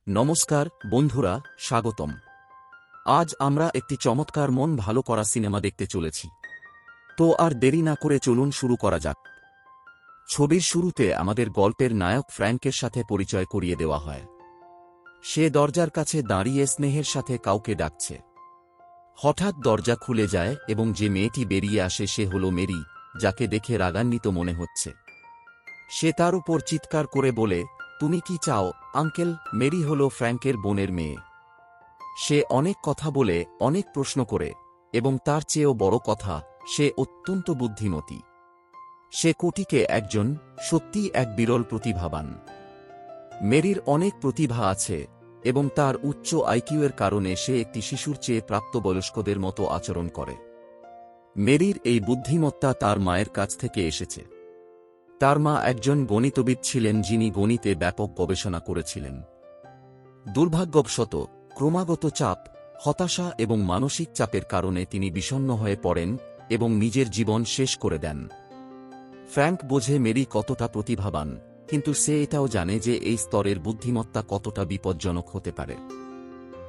নমস্কার বন্ধুরা, স্বাগতম। আজ আমরা একটি চমৎকার মন ভালো করা সিনেমা দেখতে চলেছি। তো আর দেরি না করে চলুন শুরু করা যাক। ছবির শুরুতে আমাদের গল্পের নায়ক ফ্র্যাঙ্কের সাথে পরিচয় করিয়ে দেওয়া হয়। সে দরজার কাছে দাঁড়িয়ে স্নেহের সাথে কাউকে ডাকছে। হঠাৎ দরজা খুলে যায় এবং যে মেয়েটি বেরিয়ে আসে সে হল মেরি, যাকে দেখে রাগান্বিত মনে হচ্ছে। সে তার উপর চিৎকার করে বলে, তুমি কি চাও আঙ্কেল? মেরি হল ফ্র্যাঙ্কের বোনের মেয়ে। সে অনেক কথা বলে, অনেক প্রশ্ন করে, এবং তার চেয়েও বড় কথা, সে অত্যন্ত বুদ্ধিমতী। সে কোটিকে একজন সত্যিই এক বিরল প্রতিভাবান। মেরির অনেক প্রতিভা আছে এবং তার উচ্চ আইকিউয়ের কারণে সে একটি শিশুর চেয়ে প্রাপ্তবয়স্কদের মতো আচরণ করে। মেরির এই বুদ্ধিমত্তা তার মায়ের কাছ থেকে এসেছে। তার মা একজন গণিতবিদ ছিলেন যিনি গণিতে ব্যাপক গবেষণা করেছিলেন। দুর্ভাগ্যবশত ক্রমাগত চাপ, হতাশা এবং মানসিক চাপের কারণে তিনি বিষণ্ণ হয়ে পড়েন এবং নিজের জীবন শেষ করে দেন। ফ্র্যাঙ্ক বোঝে মেরি কতটা প্রতিভাবান, কিন্তু সে এটাও জানে যে এই স্তরের বুদ্ধিমত্তা কতটা বিপজ্জনক হতে পারে।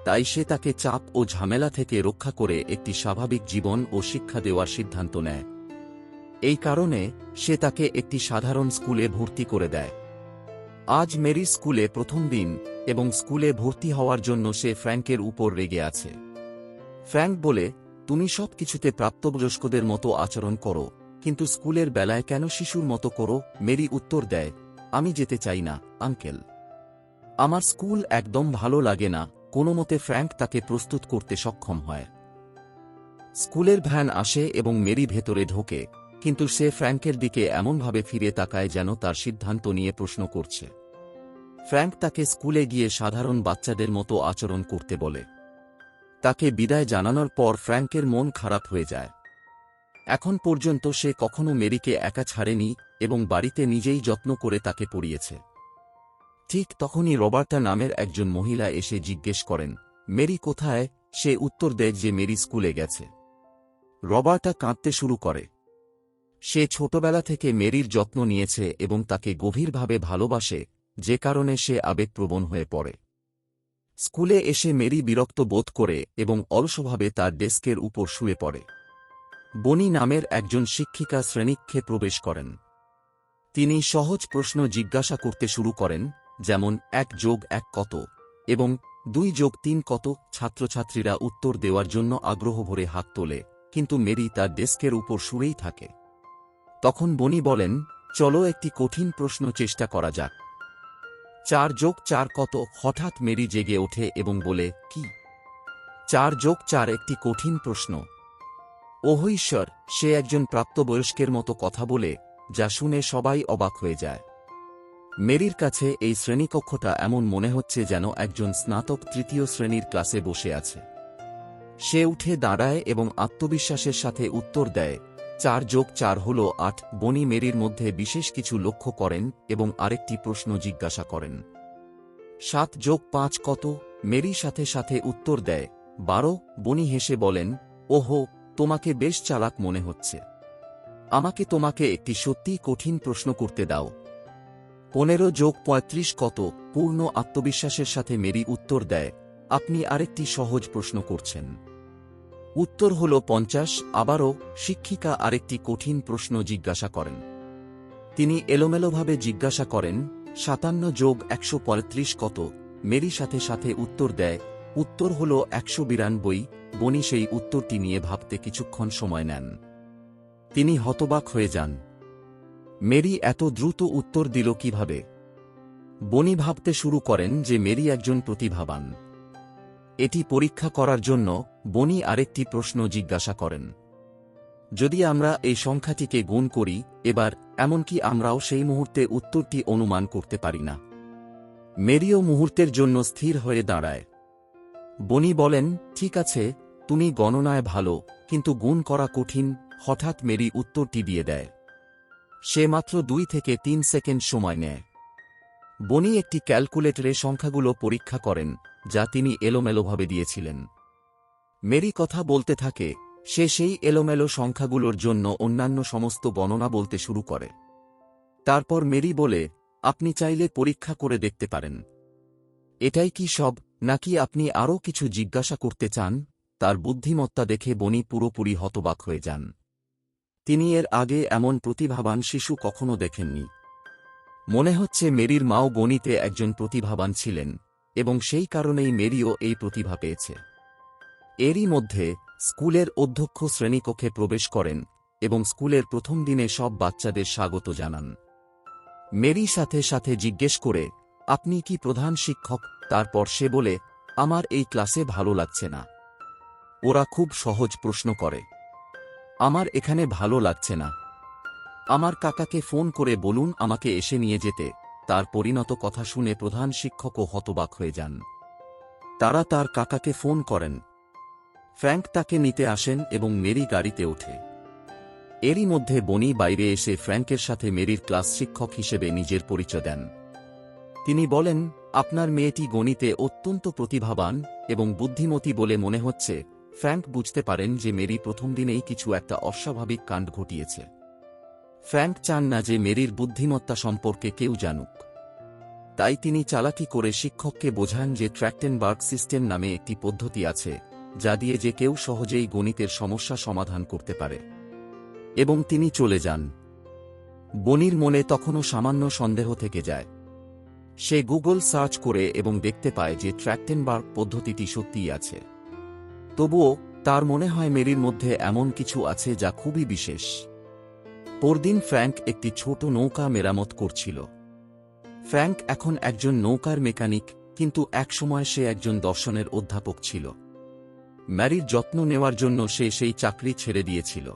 তাই সে তাকে চাপ ও ঝামেলা থেকে রক্ষা করে একটি স্বাভাবিক জীবন ও শিক্ষা দেওয়ার সিদ্ধান্ত নেয়। এই কারণে সে তাকে একটি সাধারণ স্কুলে ভর্তি করে দেয়। আজ মেরির স্কুলে প্রথম দিন এবং স্কুলে ভর্তি হওয়ার জন্য সে ফ্র্যাঙ্কের উপর রেগে আছে। ফ্র্যাঙ্ক বলে, তুমি সব কিছুতে প্রাপ্তবয়স্কদের মতো আচরণ করো, কিন্তু স্কুলের বেলায় কেন শিশুর মতো করো? মেরি উত্তর দেয়, আমি যেতে চাই না আঙ্কেল। আমার স্কুল একদম ভালো লাগে না। কোনোমতে ফ্র্যাঙ্ক তাকে প্রস্তুত করতে সক্ষম হয়। স্কুলের ভ্যান আসে এবং মেরি ভেতরে ঢোকে, কিন্তু সে ফ্র্যাঙ্কের দিকে এমনভাবে ফিরে তাকায় যেন তার সিদ্ধান্ত নিয়ে প্রশ্ন করছে। ফ্র্যাঙ্ক তাকে স্কুলে গিয়ে সাধারণ বাচ্চাদের মতো আচরণ করতে বলে। তাকে বিদায় জানানোর পর ফ্র্যাঙ্কের মন খারাপ হয়ে যায়। এখন পর্যন্ত সে কখনো মেরিকে একা ছাড়েনি এবং বাড়িতে নিজেই যত্ন করে তাকে পড়িয়েছে। ঠিক তখনই রবার্টা নামের একজন মহিলা এসে জিজ্ঞেস করেন, মেরি কোথায়? সে উত্তর দেয় যে মেরি স্কুলে গেছে। রবার্টা কাঁদতে শুরু করে। সে ছোটবেলা থেকে মেরির যত্ন নিয়েছে এবং তাকে গভীরভাবে ভালোবাসে, যে কারণে সে আবেগপ্রবণ হয়ে পড়ে। স্কুলে এসে মেরি বিরক্ত বোধ করে এবং অলসভাবে তার ডেস্কের উপর শুয়ে পড়ে। বনি নামের একজন শিক্ষিকা শ্রেণীকক্ষে প্রবেশ করেন। তিনি সহজ প্রশ্ন জিজ্ঞাসা করতে শুরু করেন, যেমন 1+1 কত এবং 2+3 কত। ছাত্রছাত্রীরা উত্তর দেওয়ার জন্য আগ্রহ ভরে হাত তোলে, কিন্তু মেরি তার ডেস্কের উপর শুয়েই থাকে। তখন বনি বলেন, চলো একটি কঠিন প্রশ্ন চেষ্টা করা যাক। 4+4 কত? হঠাৎ মেরি জেগে ওঠে এবং বলে, কি? 4+4 একটি কঠিন প্রশ্ন? ওহ ঈশ্বর! সে একজন প্রাপ্তবয়স্কের মতো কথা বলে, যা শুনে সবাই অবাক হয়ে যায়। মেরির কাছে এই শ্রেণীকক্ষটা এমন মনে হচ্ছে যেন একজন স্নাতক তৃতীয় শ্রেণীর ক্লাসে বসে আছে। সে উঠে দাঁড়ায় এবং আত্মবিশ্বাসের সাথে উত্তর দেয়, 4+4 হল 8। বনি মেরির মধ্যে বিশেষ কিছু লক্ষ্য করেন এবং আরেকটি প্রশ্ন জিজ্ঞাসা করেন, 7+5 কত? মেরি সাথে সাথে উত্তর দেয়, 12। বনি হেসে বলেন, ওহো, তোমাকে বেশ চালাক মনে হচ্ছে। আমাকে তোমাকে একটি সত্যিই কঠিন প্রশ্ন করতে দাও। 15+35 কত? পূর্ণ আত্মবিশ্বাসের সাথে মেরি উত্তর দেয়, আপনি আরেকটি সহজ প্রশ্ন করছেন। উত্তর হল 50। আবারও শিক্ষিকা আরেকটি কঠিন প্রশ্ন জিজ্ঞাসা করেন। তিনি এলোমেলোভাবে জিজ্ঞাসা করেন, 57+135 কত? মেরি সাথে সাথে উত্তর দেয়, উত্তর হল 192। বনি সেই উত্তরটি নিয়ে ভাবতে কিছুক্ষণ সময় নেন। তিনি হতবাক হয়ে যান। মেরি এত দ্রুত উত্তর দিল কিভাবে? বনি ভাবতে শুরু করেন যে মেরি একজন প্রতিভাবান। এটি পরীক্ষা করার জন্য বনি আরেকটি প্রশ্ন জিজ্ঞাসা করেন, যদি আমরা এই সংখ্যাটিকে গুণ করি এবার, এমনকি আমরাও সেই মুহূর্তে উত্তরটি অনুমান করতে পারি না। মেরিও মুহূর্তের জন্য স্থির হয়ে দাঁড়ায়। বনি বলেন, ঠিক আছে, তুমি গণনায় ভালো, কিন্তু গুণ করা কঠিন। হঠাৎ মেরি উত্তরটি দিয়ে দেয়। সে মাত্র 2 থেকে 3 সেকেন্ড সময় নেয়। বনি একটি ক্যালকুলেটরে সংখ্যাগুলো পরীক্ষা করেন, যা তিনি এলোমেলোভাবে দিয়েছিলেন। মেরি কথা বলতে থাকে। সে সেই এলোমেলো সংখ্যাগুলোর জন্য অন্যান্য সমস্ত গণনা বলতে শুরু করে। তারপর মেরি বলে, আপনি চাইলে পরীক্ষা করে দেখতে পারেন। এটাই কি সব, নাকি আপনি আরও কিছু জিজ্ঞাসা করতে চান? তার বুদ্ধিমত্তা দেখে বনি পুরোপুরি হতবাক হয়ে যান। তিনি এর আগে এমন প্রতিভাবান শিশু কখনো দেখেননি। মনে হচ্ছে মেরির মাও গণিতে একজন প্রতিভাবান ছিলেন, এবং সেই কারণেই মেরিও এই প্রতিভা পেয়েছে। এরই মধ্যে স্কুলের অধ্যক্ষ শ্রেণীকক্ষে প্রবেশ করেন এবং স্কুলের প্রথম দিনে সব বাচ্চাদের স্বাগত জানান। মেরি সাথে সাথে জিজ্ঞেস করে, আপনি কি প্রধান শিক্ষক? তারপর সে বলে, আমার এই ক্লাসে ভালো লাগছে না। ওরা খুব সহজ প্রশ্ন করে। আমার এখানে ভালো লাগছে না। আমার কাকাকে ফোন করে বলুন আমাকে এসে নিয়ে যেতে। তার পরিণত কথা শুনে প্রধান শিক্ষকও হতবাক হয়ে যান। তারা তার কাকাকে ফোন করেন। ফ্র্যাঙ্ক তাকে নিতে আসেন এবং মেরি গাড়িতে ওঠে। এরই মধ্যে বনি বাইরে এসে ফ্র্যাঙ্কের সাথে মেরির ক্লাস শিক্ষক হিসেবে নিজের পরিচয় দেন। তিনি বলেন, আপনার মেয়েটি গণিতে অত্যন্ত প্রতিভাবান এবং বুদ্ধিমতী বলে মনে হচ্ছে। ফ্র্যাঙ্ক বুঝতে পারেন যে মেরি প্রথম দিনেই কিছু একটা অস্বাভাবিক কাণ্ড ঘটিয়েছে। ফ্র্যাঙ্ক চান না যে মেরির বুদ্ধিমত্তা সম্পর্কে কেউ জানুক। তাই তিনি চালাকি করে শিক্ষককে বোঝান যে ট্র্যাক্টেনবার্গ সিস্টেম নামে একটি পদ্ধতি আছে, যা দিয়ে যে কেউ সহজেই গণিতের সমস্যা সমাধান করতে পারে। এবং তিনি চলে যান। বনির মনে তখনও সামান্য সন্দেহ থেকে যায়। সে গুগল সার্চ করে এবং দেখতে পায় যে ট্র্যাক্টেনবার্গ পদ্ধতিটি সত্যিই আছে। তবুও তার মনে হয় মেরির মধ্যে এমন কিছু আছে যা খুবই বিশেষ। পরদিন ফ্র্যাঙ্ক একটি ছোট নৌকা মেরামত করছিল। ফ্র্যাঙ্ক এখন একজন নৌকার মেকানিক, কিন্তু একসময় সে একজন দর্শনের অধ্যাপক ছিল। ম্যারির যত্ন নেওয়ার জন্য সে সেই চাকরি ছেড়ে দিয়েছিল।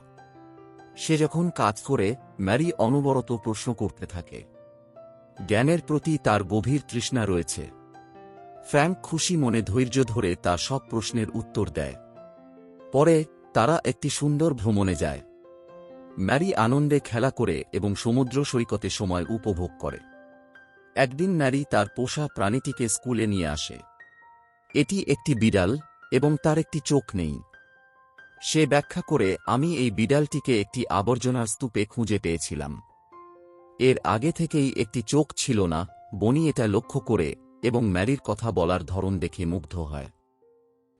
সে যখন কাজ করে, ম্যারি অনবরত প্রশ্ন করতে থাকে। জ্ঞানের প্রতি তার গভীর তৃষ্ণা রয়েছে। ফ্র্যাঙ্ক খুশি মনে ধৈর্য ধরে তার সব প্রশ্নের উত্তর দেয়। পরে তারা একটি সুন্দর ভ্রমণে যায়। ম্যারি আনন্দে খেলা করে এবং সমুদ্র সৈকতে সময় উপভোগ করে। একদিন ম্যারি তার পোষা প্রাণীটিকে স্কুলে নিয়ে আসে। এটি একটি বিড়াল এবং তার একটি চোখ নেই। সে ব্যাখ্যা করে, আমি এই বিড়ালটিকে একটি আবর্জনার স্তূপে খুঁজে পেয়েছিলাম। এর আগে থেকেই একটি চোখ ছিল না। বনি এটা লক্ষ্য করে এবং ম্যারির কথা বলার ধরন দেখে মুগ্ধ হয়।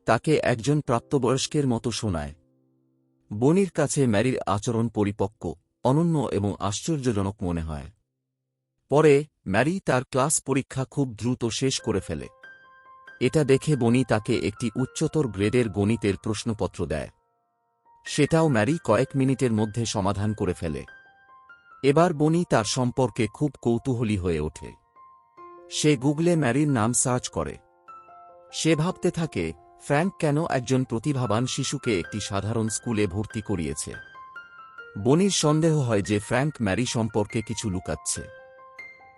তাকে একজন প্রাপ্তবয়স্কের মতো শোনায়। বনির কাছে ম্যারির আচরণ পরিপক্ক, অনন্য এবং আশ্চর্যজনক মনে হয়। পরে ম্যারি তার ক্লাস পরীক্ষা খুব দ্রুত শেষ করে ফেলে। এটা দেখে বনি তাকে একটি উচ্চতর গ্রেডের গণিতের প্রশ্নপত্র দেয়। সেটাও ম্যারি কয়েক মিনিটের মধ্যে সমাধান করে ফেলে। এবার বনি তার সম্পর্কে খুব কৌতূহলী হয়ে ওঠে। সে গুগলে ম্যারির নাম সার্চ করে। সে ভাবতে থাকে, ফ্র্যাঙ্ক কেন একজন প্রতিভাবান শিশুকে একটি সাধারণ স্কুলে ভর্তি করিয়েছে। বনির সন্দেহ হয় যে ফ্র্যাঙ্ক ম্যারি সম্পর্কে কিছু লুকাচ্ছে।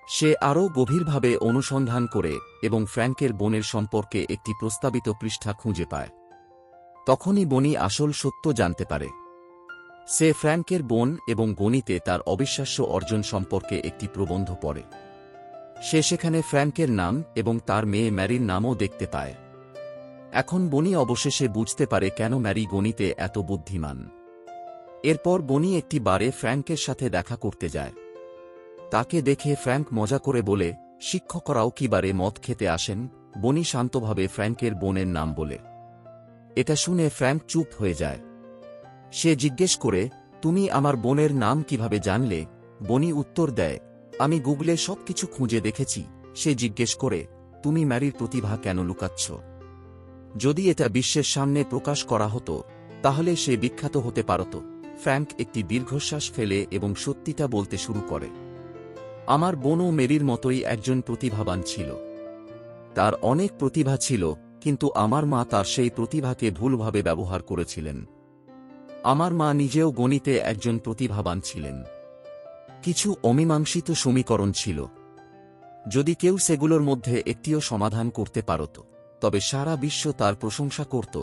সে আরও গভীরভাবে অনুসন্ধান করে এবং ফ্র্যাঙ্কের বোনের সম্পর্কে একটি প্রস্তাবিত পৃষ্ঠা খুঁজে পায়। তখনই বনি আসল সত্য জানতে পারে। সে ফ্র্যাঙ্কের বোন এবং গণিতে তার অবিশ্বাস্য অর্জন সম্পর্কে একটি প্রবন্ধ পড়ে। সে সেখানে ফ্র্যাঙ্কের নাম এবং তার মেয়ে ম্যারির নামও দেখতে পায়। এখন বনি অবশেষে বুঝতে পারে কেন ম্যারি গণিতে এত বুদ্ধিমান। এরপর বনি একটি বারে ফ্র্যাঙ্কের সাথে দেখা করতে যায়। তাকে দেখে ফ্র্যাঙ্ক মজা করে বলে, শিক্ষকরাও কি বারে মদ খেতে আসেন? বনি শান্তভাবে ফ্র্যাঙ্কের বোনের নাম বলে। এটা শুনে ফ্র্যাঙ্ক চুপ হয়ে যায়। সে জিজ্ঞেস করে, তুমি আমার বোনের নাম কিভাবে জানলে? বনি উত্তর দেয়, আমি গুগলে সবকিছু খুঁজে দেখেছি। সে জিজ্ঞেস করে, তুমি ম্যারির প্রতিভা কেন লুকাচ্ছ? যদি এটা বিশ্বের সামনে প্রকাশ করা হতো, তাহলে সে বিখ্যাত হতে পারত। ফ্র্যাঙ্ক একটি দীর্ঘশ্বাস ফেলে এবং সত্যিটা বলতে শুরু করে। আমার বোনও মেরির মতোই একজন প্রতিভাবান ছিল। তার অনেক প্রতিভা ছিল, কিন্তু আমার মা তার সেই প্রতিভাকে ভুলভাবে ব্যবহার করেছিলেন। আমার মা নিজেও গণিতে একজন প্রতিভাবান ছিলেন। কিছু অমীমাংসিত সমীকরণ ছিল। যদি কেউ সেগুলোর মধ্যে একটিও সমাধান করতে পারত, তবে সারা বিশ্ব তার প্রশংসা করত,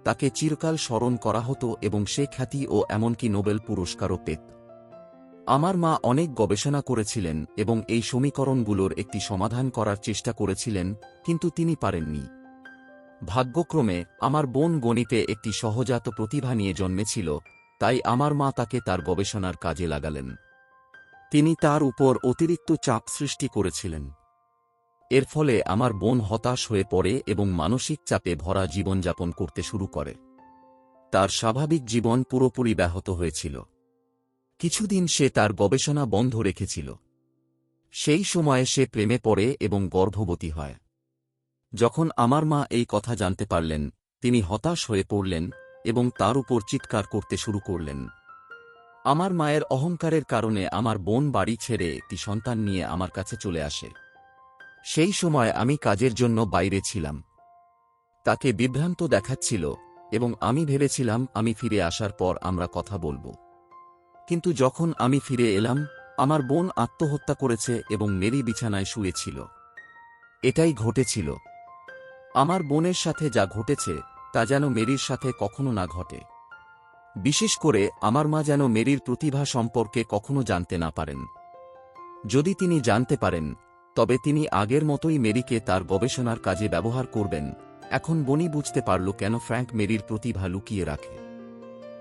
তাকে চিরকাল স্মরণ করা হতো এবং সে খ্যাতি ও এমনকি নোবেল পুরস্কারও পেত। আমার মা অনেক গবেষণা করেছিলেন এবং এই সমীকরণগুলোর একটি সমাধান করার চেষ্টা করেছিলেন, কিন্তু তিনি পারেননি। ভাগ্যক্রমে আমার বোন গণিতে একটি সহজাত প্রতিভা নিয়ে জন্মেছিল, তাই আমার মা তাকে তার গবেষণার কাজে লাগালেন। তিনি তার উপর অতিরিক্ত চাপ সৃষ্টি করেছিলেন। এর ফলে আমার বোন হতাশ হয়ে পড়ে এবং মানসিক চাপে ভরা জীবনযাপন করতে শুরু করে। তার স্বাভাবিক জীবন পুরোপুরি ব্যাহত হয়েছিল। কিছুদিন সে তার গবেষণা বন্ধ রেখেছিল। সেই সময়ে সে প্রেমে পড়ে এবং গর্ভবতী হয়। যখন আমার মা এই কথা জানতে পারলেন, তিনি হতাশ হয়ে পড়লেন এবং তার উপর চিৎকার করতে শুরু করলেন। আমার মায়ের অহংকারের কারণে আমার বোন বাড়ি ছেড়ে একটি সন্তান নিয়ে আমার কাছে চলে আসে। সেই সময় আমি কাজের জন্য বাইরে ছিলাম। তাকে বিভ্রান্ত দেখাচ্ছিল এবং আমি ভেবেছিলাম আমি ফিরে আসার পর আমরা কথা বলবো। কিন্তু যখন আমি ফিরে এলাম, আমার বোন আত্মহত্যা করেছে এবং মেরি বিছানায় শুয়েছিল। এটাই ঘটেছিল। আমার বোনের সাথে যা ঘটেছে তা যেন মেরির সাথে কখনো না ঘটে। বিশেষ করে আমার মা যেন মেরির প্রতিভা সম্পর্কে কখনো জানতে না পারেন। যদি তিনি জানতে পারেন, তবে তিনি আগের মতোই মেরিকে তার গবেষণার কাজে ব্যবহার করবেন। এখন বনি বুঝতে পারল কেন ফ্র্যাঙ্ক মেরির প্রতিভা লুকিয়ে রাখে।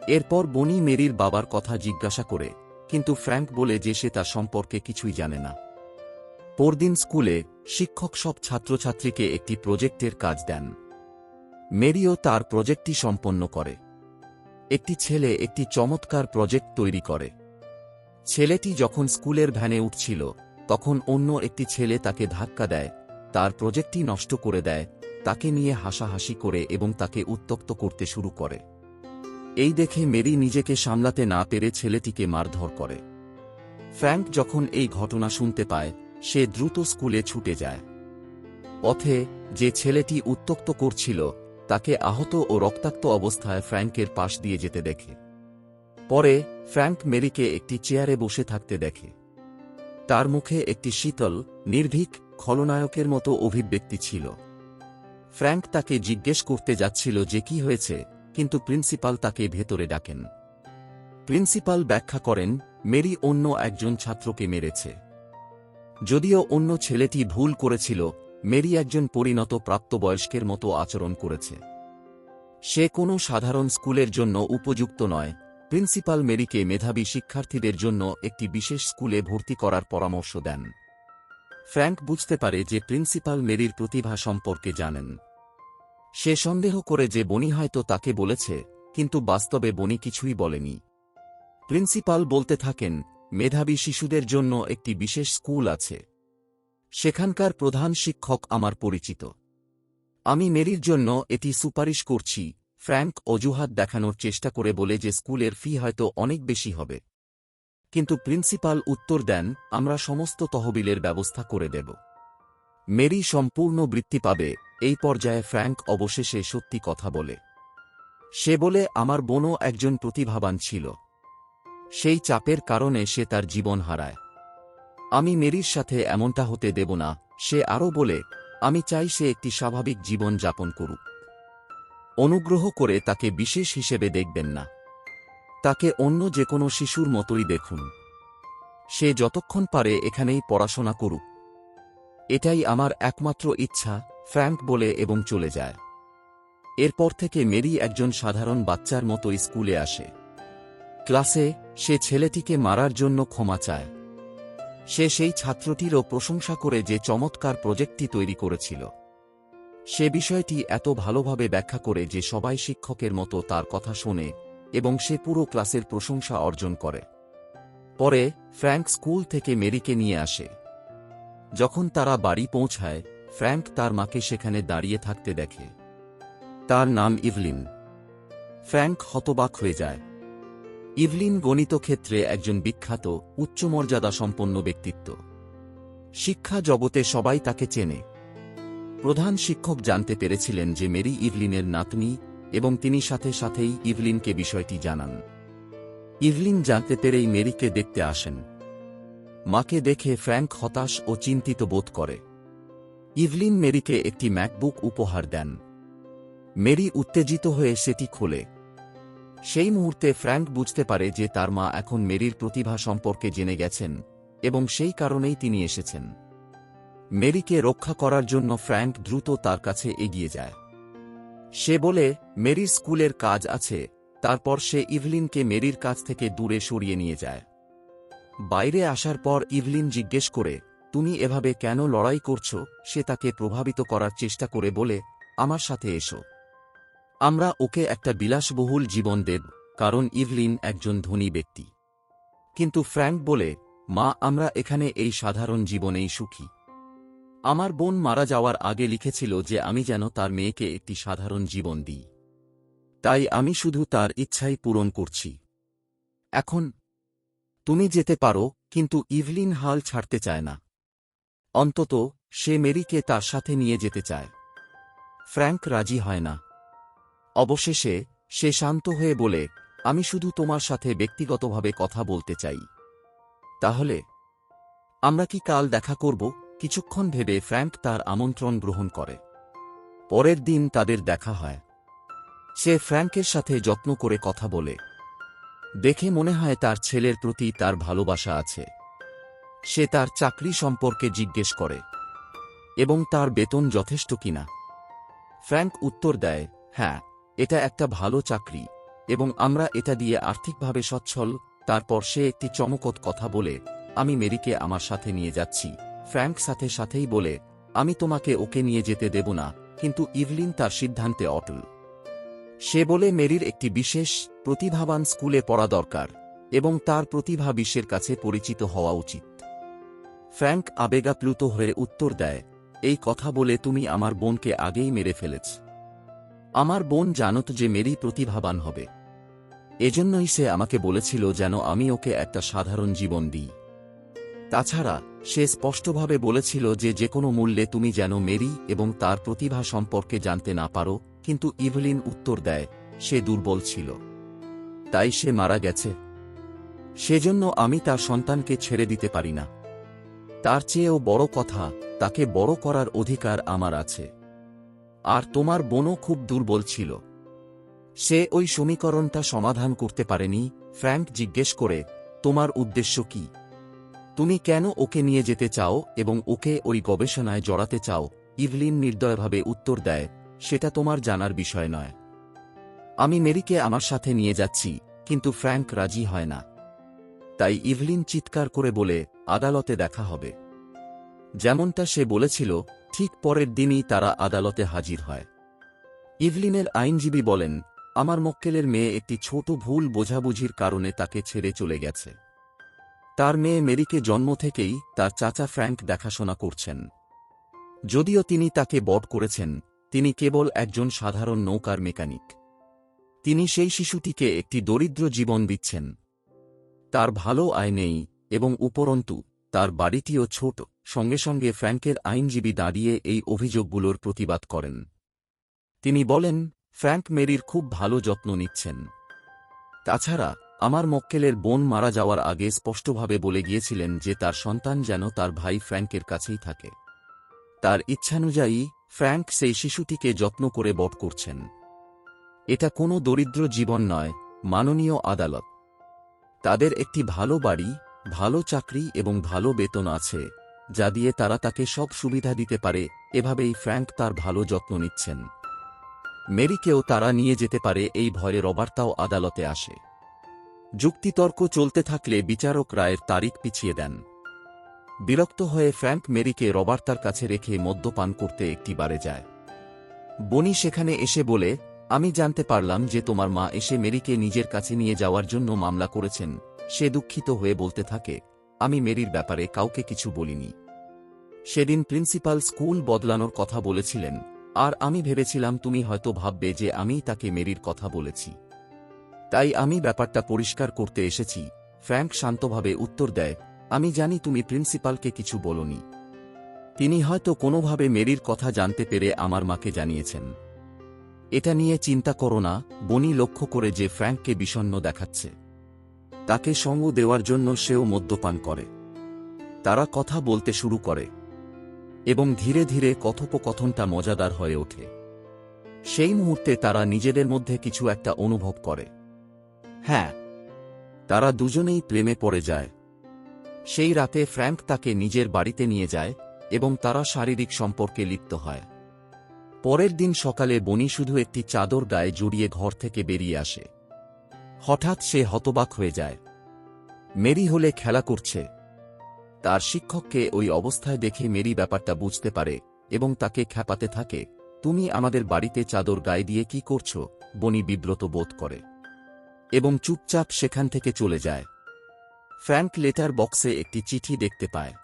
এরপর বনি মেরির বাবার কথা জিজ্ঞাসা করে, কিন্তু ফ্র্যাঙ্ক বলে যে সে তার সম্পর্কে কিছুই জানে না। পরদিন স্কুলে শিক্ষক সব ছাত্রছাত্রীকে একটি প্রজেক্টের কাজ দেন। মেরিও তার প্রজেক্টটি সম্পন্ন করে। একটি ছেলে একটি চমৎকার প্রজেক্ট তৈরি করে। ছেলেটি যখন স্কুলের ভ্যানে উঠছিল, তখন অন্য একটি ছেলে তাকে ধাক্কা দেয়, তার প্রজেক্টটি নষ্ট করে দেয়, তাকে নিয়ে হাসাহাসি করে এবং তাকে উত্ত্যক্ত করতে শুরু করে। এই দেখে মেরি নিজেকে সামলাতে না পেরে ছেলেটিকে মারধর করে। ফ্র্যাঙ্ক যখন এই ঘটনা শুনতে পায়, সে দ্রুত স্কুলে ছুটে যায়। পথে যে ছেলেটি উত্ত্যক্ত করছিল তাকে আহত ও রক্তাক্ত অবস্থায় ফ্র্যাঙ্কের পাশ দিয়ে যেতে দেখে। পরে ফ্র্যাঙ্ক মেরিকে একটি চেয়ারে বসে থাকতে দেখে। তার মুখে একটি শীতল, নির্ভীক খলনায়কের মতো অভিব্যক্তি ছিল। ফ্র্যাঙ্ক তাকে জিজ্ঞেস করতে যাচ্ছিল যে কি হয়েছে, কিন্তু প্রিন্সিপাল তাকে ভেতরে ডাকেন। প্রিন্সিপাল ব্যাখ্যা করেন, মেরি অন্য একজন ছাত্রকে মেরেছে। যদিও অন্য ছেলেটি ভুল করেছিল, মেরি একজন পরিণত প্রাপ্তবয়স্কের মতো আচরণ করেছে। সে কোনো সাধারণ স্কুলের জন্য উপযুক্ত নয়। প্রিন্সিপাল মেরিকে মেধাবী শিক্ষার্থীদের জন্য একটি বিশেষ স্কুলে ভর্তি করার পরামর্শ দেন। ফ্র্যাঙ্ক বুঝতে পারে যে প্রিন্সিপাল মেরির প্রতিভা সম্পর্কে জানেন। সে সন্দেহ করে যে বনি হয়তো তাকে বলেছে, কিন্তু বাস্তবে বনি কিছুই বলেনি। প্রিন্সিপাল বলতে থাকেন, মেধাবী শিশুদের জন্য একটি বিশেষ স্কুল আছে। সেখানকার প্রধান শিক্ষক আমার পরিচিত। আমি মেরির জন্য এটি সুপারিশ করছি। ফ্র্যাঙ্ক অজুহাত দেখানোর চেষ্টা করে বলে যে স্কুলের ফি হয়তো অনেক বেশি হবে। কিন্তু প্রিন্সিপাল উত্তর দেন, আমরা সমস্ত তহবিলের ব্যবস্থা করে দেব। মেরি সম্পূর্ণ বৃত্তি পাবে। এই পর্যায়ে ফ্র্যাঙ্ক অবশেষে সত্যি কথা বলে। সে বলে, আমার বোনও একজন প্রতিভাবান ছিল। সেই চাপের কারণে সে তার জীবন হারায়। আমি মেরির সাথে এমনটা হতে দেব না। সে আরও বলে, আমি চাই সে একটি স্বাভাবিক জীবন যাপন করুক। অনুগ্রহ করে তাকে বিশেষ হিসেবে দেখবেন না। তাকে অন্য যে কোনো শিশুর মতোই দেখুন। সে যতক্ষণ পারে এখানেই পড়াশোনা করুক। এটাই আমার একমাত্র ইচ্ছা, ফ্র্যাঙ্ক বলে এবং চলে যায়। এরপর থেকে মেরি একজন সাধারণ বাচ্চার মতো স্কুলে আসে। ক্লাসে সে ছেলেটিকে মারার জন্য ক্ষমা চায়। সে সেই ছাত্রটিরও প্রশংসা করে যে চমৎকার প্রজেক্টটি তৈরি করেছিল। সে বিষয়টি এত ভালোভাবে ব্যাখ্যা করে যে সবাই শিক্ষকের মতো তার কথা শোনে এবং সে পুরো ক্লাসের প্রশংসা অর্জন করে। পরে ফ্র্যাঙ্ক স্কুল থেকে মেরিকে নিয়ে আসে। যখন তারা বাড়ি পৌঁছায়, ফ্র্যাঙ্ক তার মাকে সেখানে দাঁড়িয়ে থাকতে দেখে। তার নাম ইভলিন। ফ্র্যাঙ্ক হতবাক হয়ে যায়। ইভলিন গণিত ক্ষেত্রে একজন বিখ্যাত, উচ্চমর্যাদা সম্পন্ন ব্যক্তিত্ব। শিক্ষা জগতে সবাই তাকে চেনে। প্রধান শিক্ষক জানতে পেরেছিলেন যে মেরি ইভলিনের নাতনি এবং তিনি সাথে সাথেই ইভলিনকে বিষয়টি জানান। ইভলিন জানতে পেরেই মেরিকে দেখতে আসেন। মাকে দেখে ফ্র্যাঙ্ক হতাশ ও চিন্তিত বোধ করে। ইভলিন মেরিকে একটি ম্যাকবুক উপহার দেন। মেরি উত্তেজিত হয়ে সেটি খোলে। সেই মুহূর্তে ফ্র্যাঙ্ক বুঝতে পারে যে তার মা এখন মেরির প্রতিভা সম্পর্কে জেনে গেছেন এবং সেই কারণেই তিনি এসেছেন। মেরিকে রক্ষা করার জন্য ফ্র্যাঙ্ক দ্রুত তার কাছে এগিয়ে যায়। সে বলে, মেরির স্কুলের কাজ আছে। তারপর সে ইভলিনকে মেরির কাছ থেকে দূরে সরিয়ে নিয়ে যায়। বাইরে আসার পর ইভলিন জিজ্ঞেস করে, তুমি এভাবে কেন লড়াই করছ? সে তাকে প্রভাবিত করার চেষ্টা করে বলে, আমার সাথে এসো। আমরা ওকে একটা বিলাসবহুল জীবন দেব, কারণ ইভলিন একজন ধনী ব্যক্তি। কিন্তু ফ্র্যাঙ্ক বলে, মা, আমরা এখানে এই সাধারণ জীবনেই সুখী। আমার বোন মারা যাওয়ার আগে লিখেছিল যে আমি যেন তার মেয়েকে একটি সাধারণ জীবন দিই। তাই আমি শুধু তার ইচ্ছাই পূরণ করছি। এখন তুমি যেতে পারো। কিন্তু ইভলিন হাল ছাড়তে চায় না। অন্তত সে মেরিকে তার সাথে নিয়ে যেতে চায়। ফ্র্যাঙ্ক রাজি হয় না। অবশেষে সে শান্ত হয়ে বলে, আমি শুধু তোমার সাথে ব্যক্তিগতভাবে কথা বলতে চাই। তাহলে আমরা কি কাল দেখা করব? কিছুক্ষণ ভেবে ফ্র্যাঙ্ক তার আমন্ত্রণ গ্রহণ করে। পরের দিন তাদের দেখা হয়। সে ফ্র্যাঙ্কের সাথে যত্ন করে কথা বলে। দেখে মনে হয় তার ছেলের প্রতি তার ভালোবাসা আছে। সে তার চাকরি সম্পর্কে জিজ্ঞেস করে এবং তার বেতন যথেষ্ট কিনা। ফ্র্যাঙ্ক উত্তর দেয়, হ্যাঁ, এটা একটা ভালো চাকরি এবং আমরা এটা দিয়ে আর্থিকভাবে সচ্ছল। তারপর সে একটি চমকপ্রদ কথা বলে, আমি মেরিকে আমার সাথে নিয়ে যাচ্ছি। ফ্র্যাঙ্ক সাথে সাথেই বলে, আমি তোমাকে ওকে নিয়ে যেতে দেব না। কিন্তু ইভলিন তার সিদ্ধান্তে অটল। সে বলে মেরির একটি বিশেষ প্রতিভাবান স্কুলে পড়া দরকার এবং তার প্রতিভা বিশ্বের কাছে পরিচিত হওয়া উচিত। ফ্র্যাঙ্ক আবেগাপ্লুত হয়ে উত্তর দেয়, এই কথা বলে তুমি আমার বোনকে আগেই মেরে ফেলেছ। আমার বোন জানত যে মেরি প্রতিভাবান হবে। এজন্যই সে আমাকে বলেছিল যেন আমি ওকে একটা সাধারণ জীবন দিই। তাছাড়া সে স্পষ্টভাবে বলেছিল যে যে কোনো মূল্যে তুমি যেন মেরি এবং তার প্রতিভা সম্পর্কে জানতে না পারো। কিন্তু ইভলিন উত্তর দেয়, সে দুর্বল ছিল, তাই সে মারা গেছে। সেজন্য আমি তার সন্তানকে ছেড়ে দিতে পারি না। তার চেয়েও বড় কথা, তাকে বড় করার অধিকার আমার আছে। আর তোমার বোনও খুব দুর্বল ছিল। সে ওই সমীকরণটা সমাধান করতে পারেনি। ফ্র্যাঙ্ক জিজ্ঞেস করে, তোমার উদ্দেশ্য কি? তুমি কেন ওকে নিয়ে যেতে চাও এবং ওকে ওই গবেষণায় জড়াতে চাও? ইভলিন নির্দয়ভাবে উত্তর দেয়, সেটা তোমার জানার বিষয় নয়। আমি মেরিকে আমার সাথে নিয়ে যাচ্ছি। কিন্তু ফ্র্যাঙ্ক রাজি হয় না। তাই ইভলিন চিৎকার করে বলে, আদালতে দেখা হবে। যেমনটা সে বলেছিল, ঠিক পরের দিনই তারা আদালতে হাজির হয়। ইভলিনের আইনজীবী বলেন, আমার মক্কেলের মেয়ে একটি ছোট ভুল বোঝাবুঝির কারণে তাকে ছেড়ে চলে গেছে। তার মেয়ে মেরিকে জন্ম থেকেই তার চাচা ফ্র্যাঙ্ক দেখাশোনা করছেন। যদিও তিনি তাকে বড় করেছেন, তিনি কেবল একজন সাধারণ নৌকার মেকানিক। তিনি সেই শিশুটিকে একটি দরিদ্র জীবন দিচ্ছেন। তার ভালো আয় নেই এবং উপরন্তু তার বাড়িটিও ছোট। সঙ্গে সঙ্গে ফ্র্যাঙ্কের আইনজীবী দাঁড়িয়ে এই অভিযোগগুলোর প্রতিবাদ করেন। তিনি বলেন, ফ্র্যাঙ্ক মেরির খুব ভালো যত্ন নিচ্ছেন। তাছাড়া আমার মক্কেলের বোন মারা যাওয়ার আগে স্পষ্টভাবে বলে গিয়েছিলেন যে তার সন্তান যেন তার ভাই ফ্র্যাঙ্কের কাছেই থাকে। তার ইচ্ছানুযায়ী ফ্র্যাঙ্ক সেই শিশুটিকে যত্ন করে বড় করছেন। এটা কোনো দরিদ্র জীবন নয়, মাননীয় আদালত। তাদের একটি ভালো বাড়ি, ভালো চাকরি এবং ভালো বেতন আছে, যা দিয়ে তারা তাকে সব সুবিধা দিতে পারে। এভাবেই ফ্র্যাঙ্ক তার ভালো যত্ন নিচ্ছেন। মেরিকেও তারা নিয়ে যেতে পারে এই ভয়ে রবার্তাও আদালতে আসে। যুক্তিতর্ক চলতে থাকলে বিচারক রায়ের তারিখ পিছিয়ে দেন। বিরক্ত হয়ে ফ্র্যাঙ্ক মেরিকে রবার্তার কাছে রেখে মদ্যপান করতে একটি বারে যায়। বনি সেখানে এসে বলে, আমি জানতে পারলাম যে তোমার মা এসে মেরিকে নিজের কাছে নিয়ে যাওয়ার জন্য মামলা করেছেন। সে দুঃখিত হয়ে বলতে থাকে, আমি মেরির ব্যাপারে কাউকে কিছু বলিনি। সেদিন প্রিন্সিপাল স্কুল বদলানোর কথা বলেছিলেন, আর আমি ভেবেছিলাম তুমি হয়তো ভাববে যে আমি তাকে মেরির কথা বলেছি। তাই আমি ব্যাপারটা পরিষ্কার করতে এসেছি। ফ্র্যাঙ্ক শান্তভাবে উত্তর দেয়, আমি জানি তুমি প্রিন্সিপালকে কিছু বলোনি। তিনি হয়তো কোনোভাবে মেরির কথা জানতে পেরে আমার মাকে জানিয়েছেন। এটা নিয়ে চিন্তা করো না। বনি লক্ষ্য করে যে ফ্র্যাঙ্ককে বিষণ্ণ দেখাচ্ছে। তাকে সঙ্গ দেওয়ার জন্য সেও মদ্যপান করে। তারা কথা বলতে শুরু করে এবং ধীরে ধীরে কথোপকথনটা মজাদার হয়ে ওঠে। সেই মুহূর্তে তারা নিজেদের মধ্যে কিছু একটা অনুভব করে। হ্যাঁ, তারা দুজনেই প্রেমে পড়ে যায়। সেই রাতে ফ্র্যাঙ্ক তাকে নিজের বাড়িতে নিয়ে যায় এবং তারা শারীরিক সম্পর্কে লিপ্ত হয়। পরের দিন সকালে বনি শুধু একটি চাদর গায়ে জড়িয়ে ঘর থেকে বেরিয়ে আসে। হঠাৎ সে হতবাক হয়ে যায়। মেরি হলে খেলা করছে। তার শিক্ষককে ওই অবস্থায় দেখে মেরি ব্যাপারটা বুঝতে পারে এবং তাকে খ্যাপাতে থাকে, তুমি আমাদের বাড়িতে চাদর গায়ে দিয়ে কি করছো? বনি বিব্রত বোধ করে এবং চুপচাপ সেখান থেকে চলে যায়। ফ্র্যাঙ্ক লেটার বক্সে একটি চিঠি দেখতে পায়।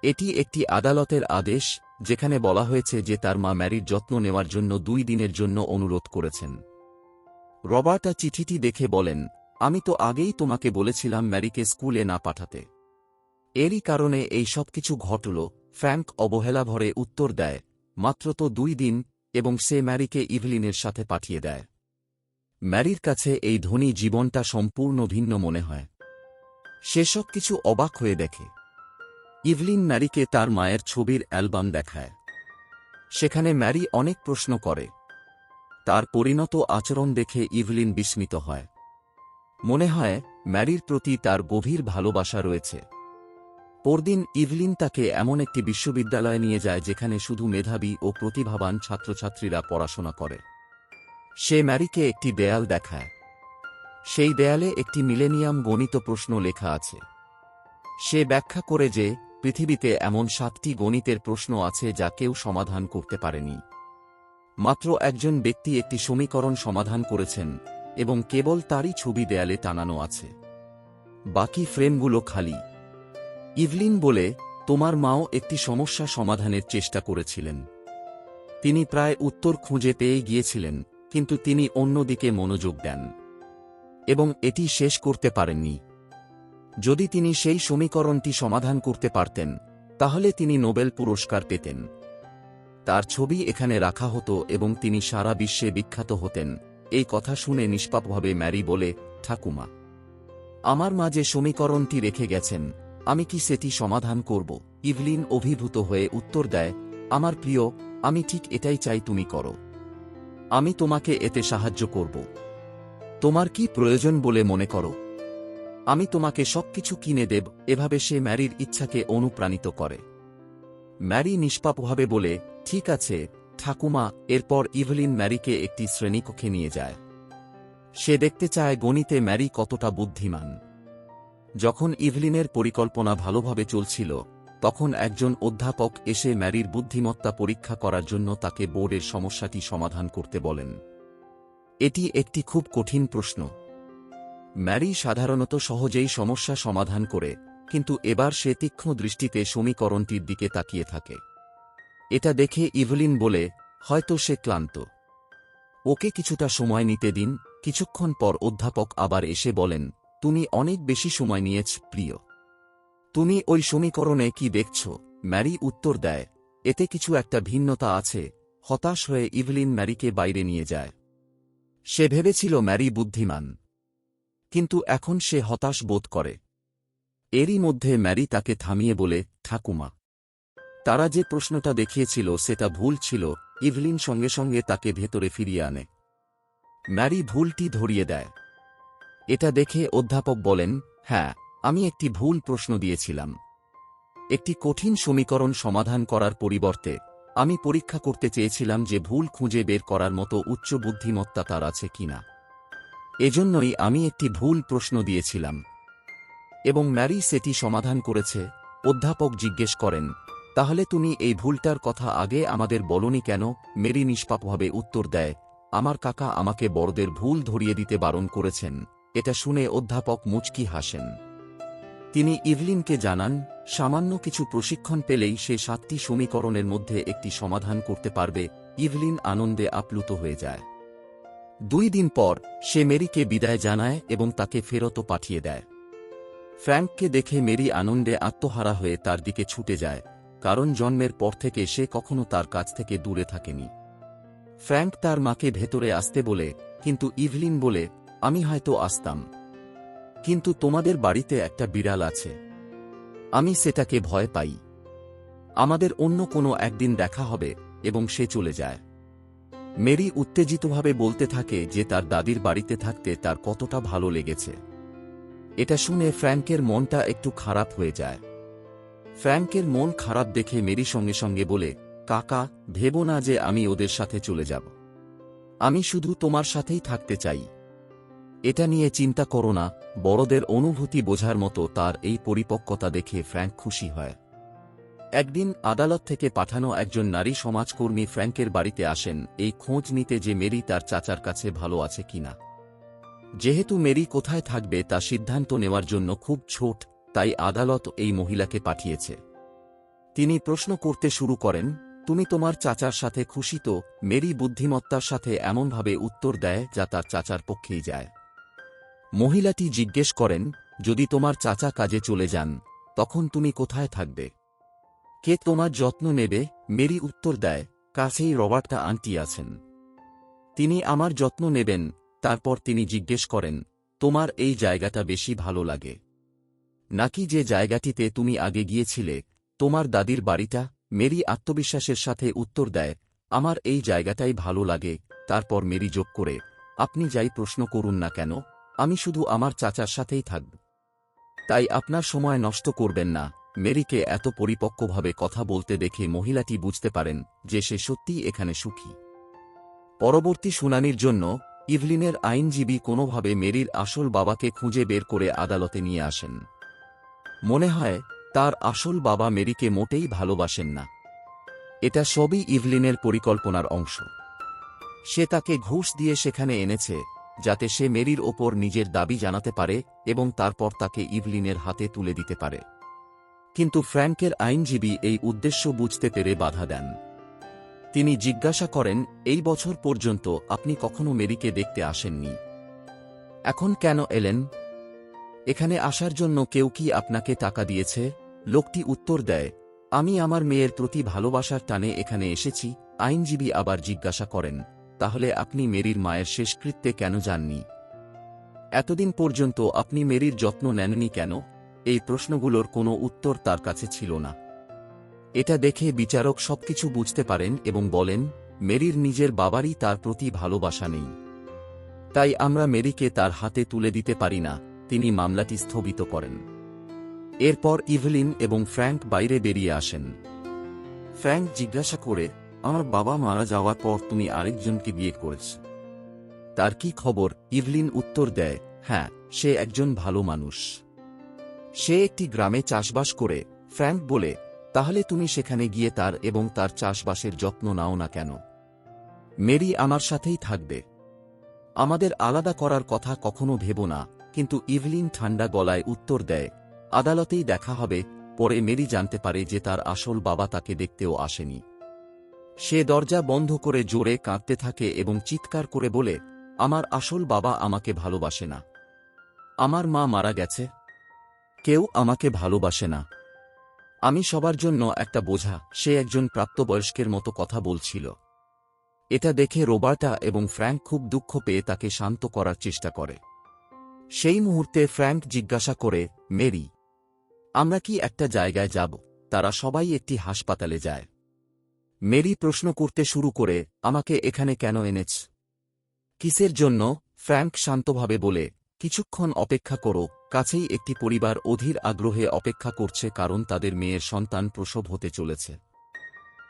এটি একটি আদালতের আদেশ, যেখানে বলা হয়েছে যে তার মা ম্যারির যত্ন নেওয়ার জন্য 2 দিনের জন্য অনুরোধ করেছেন। রবার্টা চিঠিটি দেখে বলেন, আমি তো আগেই তোমাকে বলেছিলাম ম্যারিকে স্কুলে না পাঠাতে। এরই কারণে এই সব কিছু ঘটল। ফ্র্যাঙ্ক অবহেলা ভরে উত্তর দেয়, মাত্র তো 2 দিন, এবং সে ম্যারিকে ইভলিনের সাথে পাঠিয়ে দেয়। ম্যারির কাছে এই ধনী জীবনটা সম্পূর্ণ ভিন্ন মনে হয়। সে সব কিছু অবাক হয়ে দেখে। ইভলিন ম্যারিকে তার মায়ের ছবির অ্যালবাম দেখায়। সেখানে ম্যারি অনেক প্রশ্ন করে। তার পরিণত আচরণ দেখে ইভলিন বিস্মিত হয়। মনে হয় ম্যারির প্রতি তার গভীর ভালোবাসা রয়েছে। পরদিন ইভলিন তাকে এমন একটি বিশ্ববিদ্যালয়ে নিয়ে যায় যেখানে শুধু মেধাবী ও প্রতিভাবান ছাত্রছাত্রীরা পড়াশোনা করে। সে ম্যারিকে একটি দেয়াল দেখায়। সেই দেয়ালে একটি মিলেনিয়াম গণিত প্রশ্ন লেখা আছে। সে ব্যাখ্যা করে যে পৃথিবীতে এমন 7টি গণিতের প্রশ্ন আছে যা কেউ সমাধান করতে পারেনি। মাত্র একজন ব্যক্তি একটি সমীকরণ সমাধান করেছেন এবং কেবল তারই ছবি দেয়ালে টানানো আছে। বাকি ফ্রেমগুলো খালি। ইভলিন বলে, তোমার মাও একটি সমস্যা সমাধানের চেষ্টা করেছিলেন। তিনি প্রায় উত্তর খুঁজে পেয়ে গিয়েছিলেন, কিন্তু তিনি অন্যদিকে মনোযোগ দেন এবং এটি শেষ করতে পারেননি। যদি তিনি সেই সমীকরণটি সমাধান করতে পারতেন, তাহলে তিনি নোবেল পুরস্কার পেতেন। তার ছবি এখানে রাখা হতো এবং তিনি সারা বিশ্বে বিখ্যাত হতেন। এই কথা শুনে নিষ্পাপভাবে ম্যারি বলে, ঠাকুমা, আমার মা যে সমীকরণটি রেখে গেছেন, আমি কি সেটি সমাধান করব? ইভলিন অভিভূত হয়ে উত্তর দেয়, আমার প্রিয়, আমি ঠিক এটাই চাই তুমি করো। আমি তোমাকে এতে সাহায্য করব। তোমার কি প্রয়োজন বলে মনে করো? আমি তোমাকে সবকিছু কিনে দেব। এভাবে সে ম্যারির ইচ্ছাকে অনুপ্রাণিত করে। ম্যারি নিষ্পাপভাবে বলে, ঠিক আছে ঠাকুমা। এরপর ইভলিন ম্যারিকে একটি শ্রেণীকক্ষে নিয়ে যায়। সে দেখতে চায় গণিতে ম্যারি কতটা বুদ্ধিমান। যখন ইভলিনের পরিকল্পনা ভালোভাবে চলছিল, তখন একজন অধ্যাপক এসে ম্যারির বুদ্ধিমত্তা পরীক্ষা করার জন্য তাকে বোর্ডের সমস্যাটি সমাধান করতে বলেন। এটি একটি খুব কঠিন প্রশ্ন। ম্যারি সাধারণত সহজেই সমস্যা সমাধান করে, কিন্তু এবার সে তীক্ষ্ণ দৃষ্টিতে সমীকরণটির দিকে তাকিয়ে থাকে। এটা দেখে ইভলিন বলে, হয়তো সে ক্লান্ত। ওকে কিছুটা সময় নিতে দিন। কিছুক্ষণ পর অধ্যাপক আবার এসে বলেন, তুমি অনেক বেশি সময় নিয়েছ প্রিয়। তুমি ওই সমীকরণে কি দেখছ? ম্যারি উত্তর দেয়, এতে কিছু একটা ভিন্নতা আছে। হতাশ হয়ে ইভলিন ম্যারিকে বাইরে নিয়ে যায়। সে ভেবেছিল ম্যারি বুদ্ধিমান, কিন্তু এখন সে হতাশ বোধ করে। এরই মধ্যে ম্যারি তাকে থামিয়ে বলে, ঠাকুমা, তারা যে প্রশ্নটা দেখিয়েছিল সেটা ভুল ছিল। ইভলিন সঙ্গে সঙ্গে তাকে ভেতরে ফিরিয়ে আনে। ম্যারি ভুলটি ধরিয়ে দেয়। এটা দেখে অধ্যাপক বলেন, হ্যাঁ, আমি একটি ভুল প্রশ্ন দিয়েছিলাম। একটি কঠিন সমীকরণ সমাধান করার পরিবর্তে আমি পরীক্ষা করতে চেয়েছিলাম যে ভুল খুঁজে বের করার মতো উচ্চ বুদ্ধিমত্তা তার আছে কিনা। এজন্যই আমি একটি ভুল প্রশ্ন দিয়েছিলাম এবং ম্যারি সেটি সমাধান করেছে। অধ্যাপক জিজ্ঞেস করেন, তাহলে তুমি এই ভুলটার কথা আগে আমাদের বলনি কেন? মেরি নিষ্পাপভাবে উত্তর দেয়, আমার কাকা আমাকে বড়দের ভুল ধরিয়ে দিতে বারণ করেছেন। এটা শুনে অধ্যাপক মুচকি হাসেন। তিনি ইভলিনকে জানান, সামান্য কিছু প্রশিক্ষণ পেলেই সে 7টি সমীকরণের মধ্যে একটি সমাধান করতে পারবে। ইভলিন আনন্দে আপ্লুত হয়ে যায়। 2 দিন পর সে মেরিকে বিদায় জানায় এবং তাকে ফেরত পাঠিয়ে দেয়। ফ্র্যাঙ্ককে দেখে মেরি আনন্দে আত্মহারা হয়ে তার দিকে ছুটে যায়, কারণ জন্মের পর থেকে সে কখনো তার কাছ থেকে দূরে থাকেনি। ফ্র্যাঙ্ক তার মাকে ভেতরে আসতে বলে, কিন্তু ইভলিন বলে, আমি হয়তো আসতাম, কিন্তু তোমাদের বাড়িতে একটা বিড়াল আছে, আমি সেটাকে ভয় পাই। আমাদের অন্য কোনো একদিন দেখা হবে। এবং সে চলে যায়। মেরি উত্তেজিতভাবে বলতে থাকে যে তার দাদির বাড়িতে থাকতে তার কতটা ভালো লেগেছে। এটা শুনে ফ্র্যাঙ্কের মনটা একটু খারাপ হয়ে যায়। ফ্র্যাঙ্কের মন খারাপ দেখে মেরি সঙ্গে সঙ্গে বলে, কাকা, ভেবো না যে আমি ওদের সাথে চলে যাব। আমি শুধু তোমার সাথেই থাকতে চাই। এটা নিয়ে চিন্তা করো না। বড়দের অনুভূতি বোঝার মতো তার এই পরিপক্কতা দেখে ফ্র্যাঙ্ক খুশি হয়। একদিন আদালত থেকে পাঠানো একজন নারী সমাজকর্মী ফ্র্যাঙ্কের বাড়িতে আসেন এই খোঁজ নিতে যে মেরি তার চাচার কাছে ভালো আছে কিনা। যেহেতু মেরি কোথায় থাকবে তা সিদ্ধান্ত নেওয়ার জন্য খুব ছোট, তাই আদালত এই মহিলাকে পাঠিয়েছে। তিনি প্রশ্ন করতে শুরু করেন, তুমি তোমার চাচার সাথে খুশি তো? মেরি বুদ্ধিমত্তার সাথে এমনভাবে উত্তর দেয় যা তার চাচার পক্ষেই যায়। মহিলাটি জিজ্ঞেস করেন, যদি তোমার চাচা কাজে চলে যান তখন তুমি কোথায় থাকবে? কে তোমার যত্ন নেবে? মেরি উত্তর দেয়, কাছেই রবার্টা আন্টি আছেন, তিনি আমার যত্ন নেবেন। তারপর তিনি জিজ্ঞেস করেন, তোমার এই জায়গাটা বেশি ভালো লাগে নাকি যে জায়গাটিতে তুমি আগে গিয়েছিলে, তোমার দাদির বাড়িটা? মেরি আত্মবিশ্বাসের সাথে উত্তর দেয়, আমার এই জায়গাটাই ভালো লাগে। তারপর মেরি যোগ করে, আপনি যাই প্রশ্ন করুন না কেন, আমি শুধু আমার চাচার সাথেই থাকব, তাই আপনার সময় নষ্ট করবেন না। মেরিকে এত পরিপক্কভাবে কথা বলতে দেখে মহিলাটি বুঝতে পারেন যে সে সত্যিই এখানে সুখী। পরবর্তী শুনানির জন্য ইভলিনের আইনজীবী কোনোভাবে মেরির আসল বাবাকে খুঁজে বের করে আদালতে নিয়ে আসেন। মনে হয় তার আসল বাবা মেরিকে মোটেই ভালোবাসেন না। এটা সবই ইভলিনের পরিকল্পনার অংশ। সে তাকে ঘুষ দিয়ে সেখানে এনেছে যাতে সে মেরির ওপর নিজের দাবি জানাতে পারে এবং তারপর তাকে ইভলিনের হাতে তুলে দিতে পারে। কিন্তু ফ্র্যাঙ্কের আইনজীবী এই উদ্দেশ্য বুঝতে পেরে বাধা দেন। তিনি জিজ্ঞাসা করেন, এই বছর পর্যন্ত আপনি কখনো মেরিকে দেখতে আসেননি, এখন কেন এলেন? এখানে আসার জন্য কেউ কি আপনাকে টাকা দিয়েছে? লোকটি উত্তর দেয়, আমি আমার মেয়ের প্রতি ভালোবাসার টানে এখানে এসেছি। আইনজীবী আবার জিজ্ঞাসা করেন, তাহলে আপনি মেরির মায়ের শেষকৃত্যে কেন যাননি? এতদিন পর্যন্ত আপনি মেরির যত্ন নেননি কেন? এই প্রশ্নগুলোর কোনো উত্তর তার কাছে ছিল না। এটা দেখে বিচারক সবকিছু বুঝতে পারেন এবং বলেন, মেরির নিজের বাবারই তার প্রতি ভালোবাসা নেই, তাই আমরা মেরিকে তার হাতে তুলে দিতে পারি না। তিনি মামলাটি স্থগিত করেন। এরপর ইভলিন এবং ফ্র্যাঙ্ক বাইরে বেরিয়ে আসেন। ফ্র্যাঙ্ক জিজ্ঞাসা করে, আমার বাবা মারা যাওয়ার পর তুমি আরেকজনকে বিয়ে করেছ, তার কি খবর? ইভলিন উত্তর দেয়, হ্যাঁ, সে একজন ভালো মানুষ, সে একটি গ্রামে চাষবাস করে। ফ্র্যাঙ্ক বলে, তাহলে তুমি সেখানে গিয়ে তার এবং তার চাষবাসের যত্ন নাও না কেন? মেরি আমার সাথেই থাকবে, আমাদের আলাদা করার কথা কখনো ভেবো না। কিন্তু ইভলিন ঠান্ডা গলায় উত্তর দেয়, আদালতেই দেখা হবে। পরে মেরি জানতে পারে যে তার আসল বাবা তাকে দেখতেও আসেনি। সে দরজা বন্ধ করে জোরে কাঁদতে থাকে এবং চিৎকার করে বলে, আমার আসল বাবা আমাকে ভালোবাসে না, আমার মা মারা গেছে, কেউ আমাকে ভালোবাসে না, আমি সবার জন্য একটা বোঝা। সে একজন প্রাপ্তবয়স্কের মতো কথা বলছিল। এটা দেখে রোবার্টা এবং ফ্র্যাঙ্ক খুব দুঃখ পেয়ে তাকে শান্ত করার চেষ্টা করে। সেই মুহূর্তে ফ্র্যাঙ্ক জিজ্ঞাসা করে, মেরি, আমরা কি একটা জায়গায় যাব? তারা সবাই একটি হাসপাতালে যায়। মেরি প্রশ্ন করতে শুরু করে, আমাকে এখানে কেন এনেছ? কিসের জন্য? ফ্র্যাঙ্ক শান্তভাবে বলে, কিছুক্ষণ অপেক্ষা করো, কাছেই একটি পরিবার অধীর আগ্রহে অপেক্ষা করছে কারণ তাদের মেয়ের সন্তান প্রসব হতে চলেছে।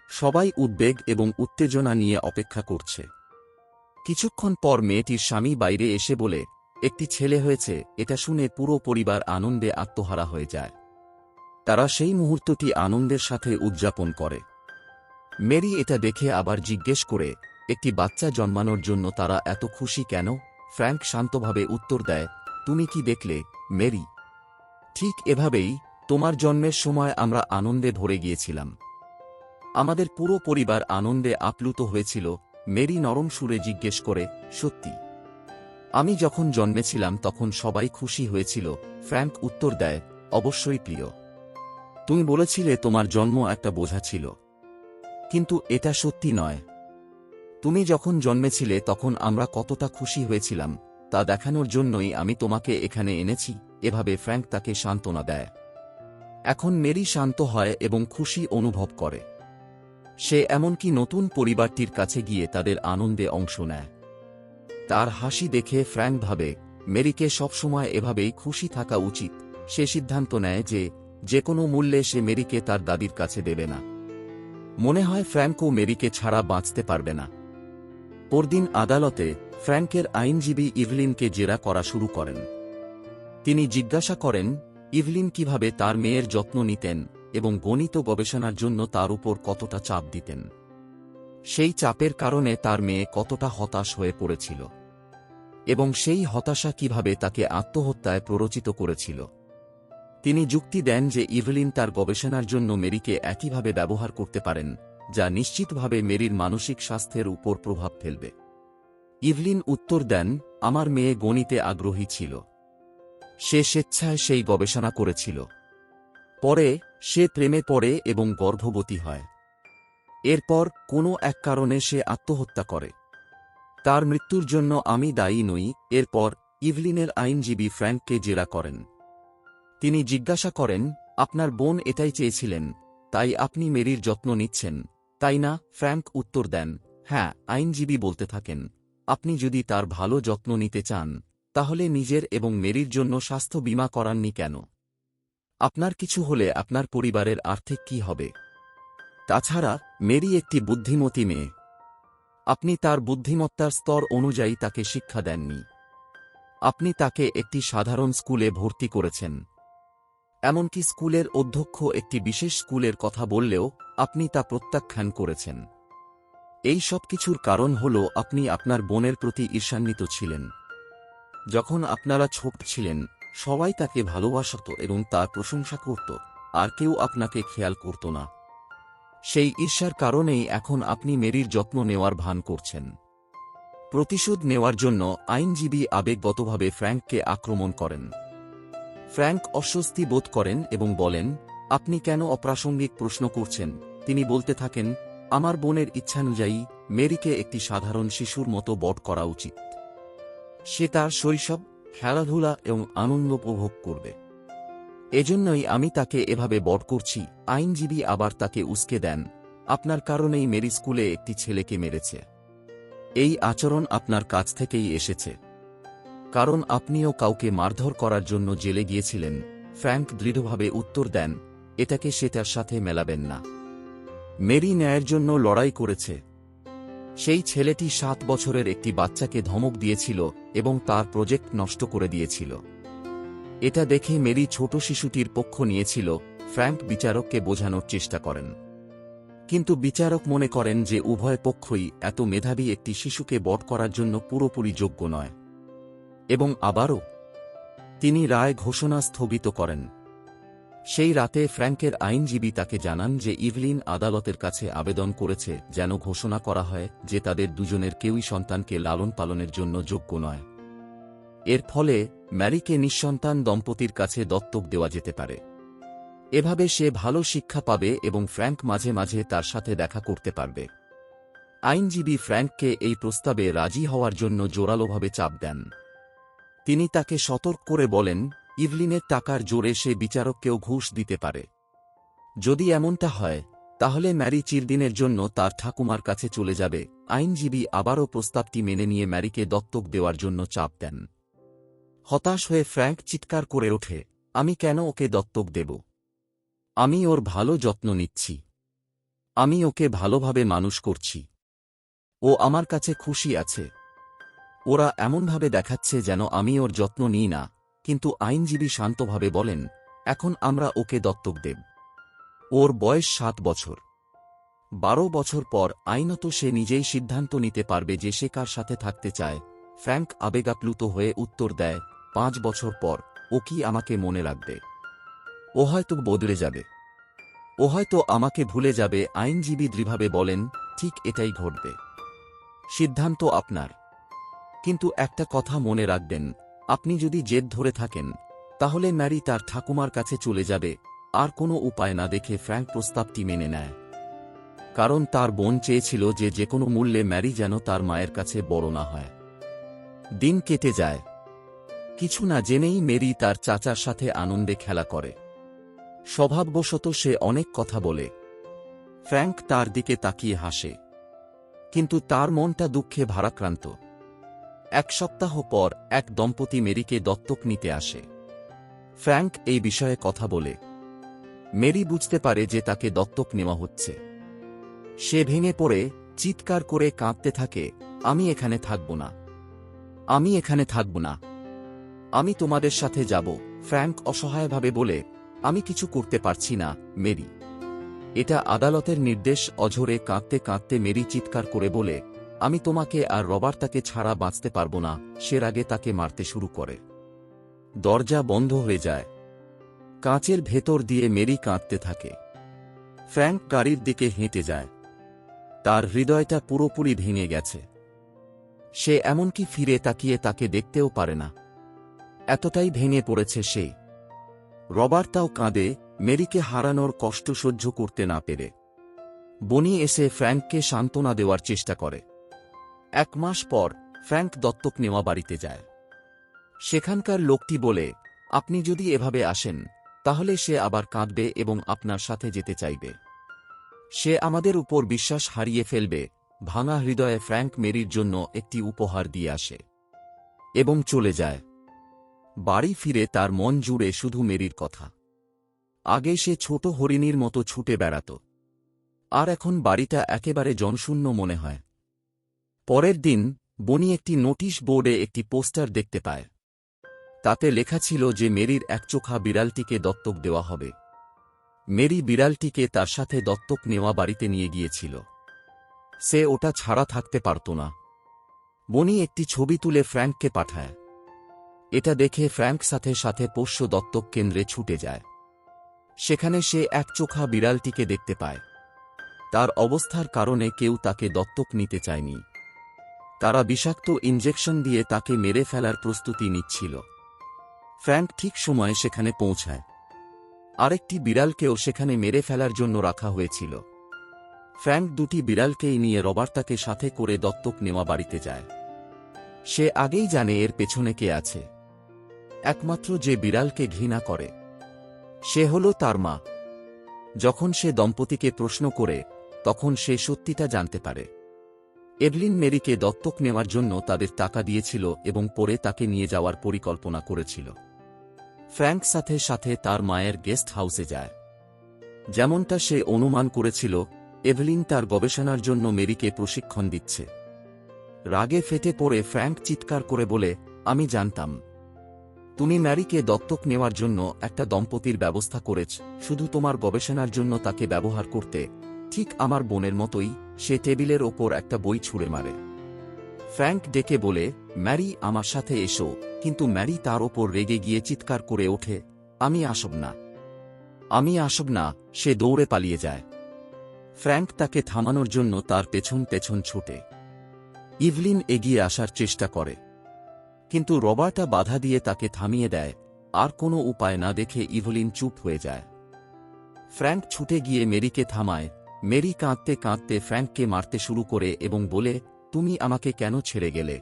সবাই উদ্বেগ এবং উত্তেজনা নিয়ে অপেক্ষা করছে। কিছুক্ষণ পর মেয়েটির স্বামী বাইরে এসে বলে, একটি ছেলে হয়েছে। এটা শুনে পুরো পরিবার আনন্দে আত্মহারা হয়ে যায়। তারা সেই মুহূর্তটি আনন্দের সাথে উদযাপন করে। মেরি এটা দেখে আবার জিজ্ঞেস করে, একটি বাচ্চা জন্মানোর জন্য তারা এত খুশি কেন? ফ্র্যাঙ্ক শান্তভাবে উত্তর দেয়, তুমি কি দেখলে মেরি? ঠিক এভাবেই তোমার জন্মের সময় আমরা আনন্দে ভরে গিয়েছিলাম। আমাদের পুরো পরিবার আনন্দে আপ্লুত হয়েছিল। মেরি নরম সুরে জিজ্ঞেস করে, সত্যি? আমি যখন জন্মেছিলাম তখন সবাই খুশি হয়েছিল? ফ্র্যাঙ্ক উত্তর দেয়, অবশ্যই প্রিয়, তুমি বলেছিলে তোমার জন্ম একটা বোঝা ছিল, কিন্তু এটা সত্যি নয়। তুমি যখন জন্মেছিলে তখন আমরা কতটা খুশি হয়েছিলাম তা দেখানোর জন্যই আমি তোমাকে এখানে এনেছি। এভাবে ফ্র্যাঙ্ক তাকে সান্ত্বনা দেয়। এখন মেরি শান্ত হয় এবং খুশি অনুভব করে। সে এমনকি নতুন পরিবারটির কাছে গিয়ে তাদের আনন্দে অংশ নেয়। তার হাসি দেখে ফ্র্যাঙ্ক ভাবে, মেরিকে সবসময় এভাবেই খুশি থাকা উচিত। সে সিদ্ধান্ত নেয় যে কোনো মূল্যে সে মেরিকে তার দাদির কাছে দেবে না। মনে হয় ফ্র্যাঙ্কও মেরিকে ছাড়া বাঁচতে পারবে না। পরদিন আদালতে ফ্র্যাঙ্কের আইনজীবী ইভলিনকে জেরা করা শুরু করেন। তিনি জিজ্ঞাসা করেন ইভলিন কিভাবে তার মেয়ের যত্ন নিতেন এবং গণিত গবেষণার জন্য তার উপর কতটা চাপ দিতেন। সেই চাপের কারণে তার মেয়ে কতটা হতাশ হয়ে পড়েছিল এবং সেই হতাশা কিভাবে তাকে আত্মহত্যায় প্ররোচিত করেছিল। তিনি যুক্তি দেন যে ইভলিন তার গবেষণার জন্য মেরিকে একইভাবে ব্যবহার করতে পারেন, যা নিশ্চিতভাবে মেরির মানসিক স্বাস্থ্যের উপর প্রভাব ফেলবে। ইভলিন উত্তর দেন, আমার মেয়ে গণিতে আগ্রহী ছিল। সে স্বেচ্ছায় সেই গবেষণা করেছিল। পরে সে প্রেমে পড়ে এবং গর্ভবতী হয়। এরপর কোনো এক কারণে সে আত্মহত্যা করে। তার মৃত্যুর জন্য আমি দায়ী নই। এরপর ইভলিনের আইনজীবী ফ্র্যাঙ্ককে জেরা করেন। তিনি জিজ্ঞাসা করেন, আপনার বোন এটাই চেয়েছিলেন, তাই আপনি মেরির যত্ন নিচ্ছেন, তাই না? ফ্র্যাঙ্ক উত্তর দেন, হ্যাঁ। আইনজীবী বলতে থাকেন, আপনি যদি তার ভালো যত্ন নিতে চান, তাহলে নিজের এবং মেরির জন্য স্বাস্থ্য বীমা করাননি কেন? আপনার কিছু হলে আপনার পরিবারের আর্থিক কি হবে? তাছাড়া মেরি একটি বুদ্ধিমতী মেয়ে। আপনি তার বুদ্ধিমত্তার স্তর অনুযায়ী তাকে শিক্ষা দেননি। আপনি তাকে একটি সাধারণ স্কুলে ভর্তি করেছেন। এমনকি স্কুলের অধ্যক্ষ একটি বিশেষ স্কুলের কথা বললেও আপনি তা প্রত্যাখ্যান করেছেন। এই সব কিছুর কারণ হল আপনি আপনার বোনের প্রতি ঈর্ষান্বিত ছিলেন। যখন আপনারা ছোট ছিলেন, সবাই তাকে ভালোবাসত এবং তার প্রশংসা করত, আর কেউ আপনাকে খেয়াল করত না। সেই ঈর্ষার কারণেই এখন আপনি মেরির যত্ন নেওয়ার ভান করছেন। প্রতিশোধ নেওয়ার জন্য আইনজীবী আবেগগতভাবে ফ্র্যাঙ্ককে আক্রমণ করেন। ফ্র্যাঙ্ক অস্বস্তি বোধ করেন এবং বলেন, আপনি কেন অপ্রাসঙ্গিক প্রশ্ন করছেন? তিনি বলতে থাকেন, আমার বোনের ইচ্ছানুযায়ী মেরিকে একটি সাধারণ শিশুর মতো বড় করা উচিত। সে তার শৈশব, খেলাধুলা এবং আনন্দ উপভোগ করবে। এজন্যই আমি তাকে এভাবে বড় করছি। আইনজীবী আবার তাকে উস্কে দেন, আপনার কারণেই মেরি স্কুলে একটি ছেলেকে মেরেছে। এই আচরণ আপনার কাছ থেকেই এসেছে, কারণ আপনিও কাউকে মারধর করার জন্য জেলে গিয়েছিলেন। ফ্র্যাঙ্ক দৃঢ়ভাবে উত্তর দেন, এটাকে সেটার সাথে মেলাবেন না। মেরি ন্যায়ের জন্য লড়াই করেছে। সেই ছেলেটি 7 বছরের একটি বাচ্চাকে ধমক দিয়েছিল এবং তার প্রজেক্ট নষ্ট করে দিয়েছিল। এটা দেখে মেরি ছোট শিশুটির পক্ষ নিয়েছিল। ফ্র্যাঙ্ক বিচারককে বোঝানোর চেষ্টা করেন, কিন্তু বিচারক মনে করেন যে উভয় পক্ষই এত মেধাবী একটি শিশুকে বধ করার জন্য পুরোপুরি যোগ্য নয়, এবং আবারও তিনি রায় ঘোষণা স্থগিত করেন। সেই রাতে ফ্র্যাঙ্কের আইনজীবী তাকে জানান যে ইভলিন আদালতের কাছে আবেদন করেছে যেন ঘোষণা করা হয় যে তাদের দুজনের কেউই সন্তানকে লালন পালনের জন্য যোগ্য নয়। এর ফলে ম্যারিকে নিঃসন্তান দম্পতির কাছে দত্তক দেওয়া যেতে পারে। এভাবে সে ভালো শিক্ষা পাবে এবং ফ্র্যাঙ্ক মাঝে মাঝে তার সাথে দেখা করতে পারবে। আইনজীবী ফ্র্যাঙ্ককে এই প্রস্তাবে রাজি হওয়ার জন্য জোরালোভাবে চাপ দেন। তিনি তাকে সতর্ক করে বলেন, ইভলিনের টাকার জোরে সে বিচারককেও ঘুষ দিতে পারে। যদি এমনটা হয়, তাহলে ম্যারি চিরদিনের জন্য তার ঠাকুমার কাছে চলে যাবে। আইনজীবী আবারও প্রস্তাবটি মেনে নিয়ে ম্যারিকে দত্তক দেওয়ার জন্য চাপ দেন। হতাশ হয়ে ফ্র্যাঙ্ক চিৎকার করে ওঠে, আমি কেন ওকে দত্তক দেব? আমি ওর ভালো যত্ন নিচ্ছি। আমি ওকে ভালোভাবে মানুষ করছি। ও আমার কাছে খুশি আছে। ওরা এমনভাবে দেখাচ্ছে যেন আমি ওর যত্ন নিই না। কিন্তু আইনজীবী শান্তভাবে বলেন, এখন আমরা ওকে দত্তক দেব। ওর বয়স 7 বছর। 12 বছর পর আইনত সে নিজেই সিদ্ধান্ত নিতে পারবে যে সে কার সাথে থাকতে চায়। ফ্র্যাঙ্ক আবেগাপ্লুত হয়ে উত্তর দেয়, 5 বছর পর ও কি আমাকে মনে রাখবে? ও হয়তো বদলে যাবে। ও হয়তো আমাকে ভুলে যাবে। আইনজীবী দৃঢ়ভাবে বলেন, ঠিক এটাই ঘটবে। সিদ্ধান্ত আপনার। কিন্তু একটা কথা মনে রাখবেন, আপনি যদি জেদ ধরে থাকেন, তাহলে ম্যারি তার ঠাকুমার কাছে চলে যাবে। আর কোনো উপায় না দেখে ফ্র্যাঙ্ক প্রস্তাবটি মেনে নেয়, কারণ তার বোন চেয়েছিল যে কোনো মূল্যে ম্যারি যেন তার মায়ের কাছে বড় না হয়। দিন কেটে যায়। কিছু না জেনেই মেরি তার চাচার সাথে আনন্দে খেলা করে। স্বভাববশত সে অনেক কথা বলে। ফ্র্যাঙ্ক তার দিকে তাকিয়ে হাসে, কিন্তু তার মনটা দুঃখে ভারাক্রান্ত। 1 সপ্তাহ পর এক দম্পতি মেরিকে দত্তক নিতে আসে। ফ্র্যাঙ্ক এই বিষয়ে কথা বলে। মেরি বুঝতে পারে যে তাকে দত্তক নেওয়া হচ্ছে। সে ভেঙে পড়ে চিৎকার করে কাঁদতে থাকে, আমি এখানে থাকব না। আমি এখানে থাকব না। আমি তোমাদের সাথে যাব। ফ্র্যাঙ্ক অসহায়ভাবে বলে, আমি কিছু করতে পারছি না, মেরি। এটা আদালতের নির্দেশ। অঝরে কাঁদতে কাঁদতে মেরি চিৎকার করে বলে, আমি তোমাকে আর রবার্তাকে ছাড়া বাঁচতে পারব না। সে আগে তাকে মারতে শুরু করে। দরজা বন্ধ হয়ে যায়। কাঁচের ভেতর দিয়ে মেরি কাঁদতে থাকে। ফ্র্যাঙ্ক গাড়ির দিকে হেঁটে যায়। তার হৃদয়টা পুরোপুরি ভেঙে গেছে। সে এমনকি ফিরে তাকিয়ে তাকে দেখতেও পারে না, এতটাই ভেঙে পড়েছে সে। রবার্তাও কাঁদে, মেরিকে হারানোর কষ্ট সহ্য করতে না পেরে। বনি এসে ফ্র্যাঙ্ককে সান্ত্বনা দেওয়ার চেষ্টা করে। 1 মাস পর ফ্র্যাঙ্ক দত্তক নেওয়া বাড়িতে যায়। সেখানকার লোকটি বলে, আপনি যদি এভাবে আসেন তাহলে সে আবার কাঁদবে এবং আপনার সাথে যেতে চাইবে। সে আমাদের উপর বিশ্বাস হারিয়ে ফেলবে। ভাঙা হৃদয়ে ফ্র্যাঙ্ক মেরির জন্য একটি উপহার দিয়ে আসে এবং চলে যায়। বাড়ি ফিরে তার মন জুড়ে শুধু মেরির কথা। আগে সে ছোট হরিণীর মতো ছুটে বেড়াত, আর এখন বাড়িটা একেবারে জনশূন্য মনে হয়। পরের দিন বনি একটি নোটিশ বোর্ডে একটি পোস্টার দেখতে পায়। তাতে লেখা ছিল যে মেরির একচোখা বিড়ালটিকে দত্তক দেওয়া হবে। মেরি বিড়ালটিকে তার সাথে দত্তক নেওয়া বাড়িতে নিয়ে গিয়েছিল। সে ওটা ছাড়া থাকতে পারত না। বনি একটি ছবি তুলে ফ্র্যাঙ্ককে পাঠায়। এটা দেখে ফ্র্যাঙ্ক সাথে সাথে পোষ্য দত্তক কেন্দ্রে ছুটে যায়। সেখানে সে একচোখা বিড়ালটিকে দেখতে পায়। তার অবস্থার কারণে কেউ তাকে দত্তক নিতে চায়নি। তারা বিষাক্ত ইনজেকশন দিয়ে তাকে মেরে ফেলার প্রস্তুতি নিচ্ছিল। ফ্র্যাঙ্ক ঠিক সময়ে সেখানে পৌঁছায়। আরেকটি বিড়ালকেও সেখানে মেরে ফেলার জন্য রাখা হয়েছিল। ফ্র্যাঙ্ক দুটি বিড়ালকেই নিয়ে রবার্তাকে সাথে করে দত্তক নেওয়া বাড়িতে যায়। সে আগেই জানে এর পেছনে কে আছে। একমাত্র যে বিড়ালকে ঘৃণা করে সে হল তার মা। যখন সে দম্পতিকে প্রশ্ন করে তখন সে সত্যিটা জানতে পারে। এভলিন মেরিকে দত্তক নেওয়ার জন্য তাদের টাকা দিয়েছিল এবং পরে তাকে নিয়ে যাওয়ার পরিকল্পনা করেছিল। ফ্র্যাঙ্ক সাথে সাথে তার মায়ের গেস্ট হাউসে যায়। যেমনটা সে অনুমান করেছিল, এভলিন তার গবেষণার জন্য মেরিকে প্রশিক্ষণ দিচ্ছে। রাগে ফেটে পড়ে ফ্র্যাঙ্ক চিৎকার করে বলে, আমি জানতাম তুমি ম্যারিকে দত্তক নেওয়ার জন্য একটা দম্পতির ব্যবস্থা করেছ শুধু তোমার গবেষণার জন্য তাকে ব্যবহার করতে। ঠিক আমার বোনের মতোই। সে টেবিলের ওপর একটা বই ছুঁড়ে মারে। ফ্র্যাঙ্ক ডেকে বলে, ম্যারি আমার সাথে এসো, কিন্তু ম্যারি তার ওপর রেগে গিয়ে চিৎকার করে ওঠে, আমি আসব না, আমি আসব না। সে দৌড়ে পালিয়ে যায়। ফ্র্যাঙ্ক তাকে থামানোর জন্য তার পেছন পেছন ছোটে। ইভলিন এগিয়ে আসার চেষ্টা করে, কিন্তু রবার্টা বাধা দিয়ে তাকে থামিয়ে দেয়। আর কোনো উপায় না দেখে ইভলিন চুপ হয়ে যায়। ফ্র্যাঙ্ক ছুটে গিয়ে মেরিকে থামায়। মেরি কাঁদতে কাঁদতে ফ্র্যাঙ্ককে মারতে শুরু করে এবং বলে, তুমি আমাকে কেন ছেড়ে গেলে?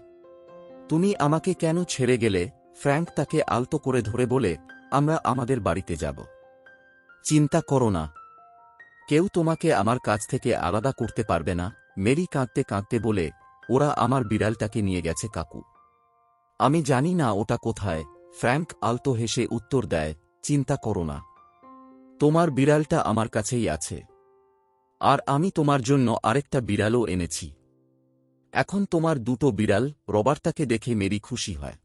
তুমি আমাকে কেন ছেড়ে গেলে? ফ্র্যাঙ্ক তাকে আলতো করে ধরে বলে, আমরা আমাদের বাড়িতে যাব। চিন্তা করো না, কেউ তোমাকে আমার কাছ থেকে আলাদা করতে পারবে না। মেরি কাঁদতে কাঁদতে বলে, ওরা আমার বিড়ালটাকে নিয়ে গেছে কাকু। আমি জানি না ওটা কোথায়। ফ্র্যাঙ্ক আলতো হেসে উত্তর দেয়, চিন্তা করো না, তোমার বিড়ালটা আমার কাছেই আছে। আর আমি তোমার জন্য আরেকটা বিড়ালও এনেছি। এখন তোমার দুটো বিড়াল। রবার্তাকে দেখে মেরি খুশি হয়।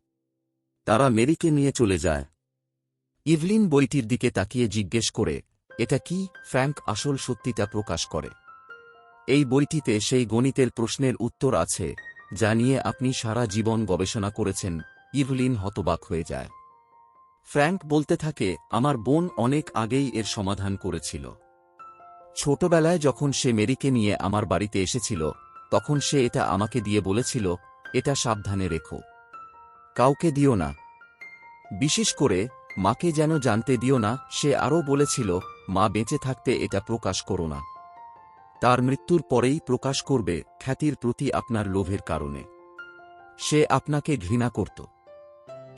তারা মেরিকে নিয়ে চলে যায়। ইভলিন বইটির দিকে তাকিয়ে জিজ্ঞেস করে, এটা কি? ফ্র্যাঙ্ক আসল সত্যিটা প্রকাশ করে। এই বইটিতে সেই গণিতের প্রশ্নের উত্তর আছে যা নিয়ে আপনি সারা জীবন গবেষণা করেছেন। ইভলিন হতবাক হয়ে যায়। ফ্র্যাঙ্ক বলতে থাকে, আমার বোন অনেক আগেই এর সমাধান করেছিল। ছোটবেলায় যখন সে মেরিকে নিয়ে আমার বাড়িতে এসেছিল তখন সে এটা আমাকে দিয়ে বলেছিল, এটা সাবধানে রেখো, কাউকে দিও না, বিশেষ করে মাকে যেন জানতে দিও না। সে আরও বলেছিল, মা বেঁচে থাকতে এটা প্রকাশ করো না, তার মৃত্যুর পরেই প্রকাশ করবে, খ্যাতির প্রতি আপনার লোভের কারণে। সে আপনাকে ঘৃণা করত।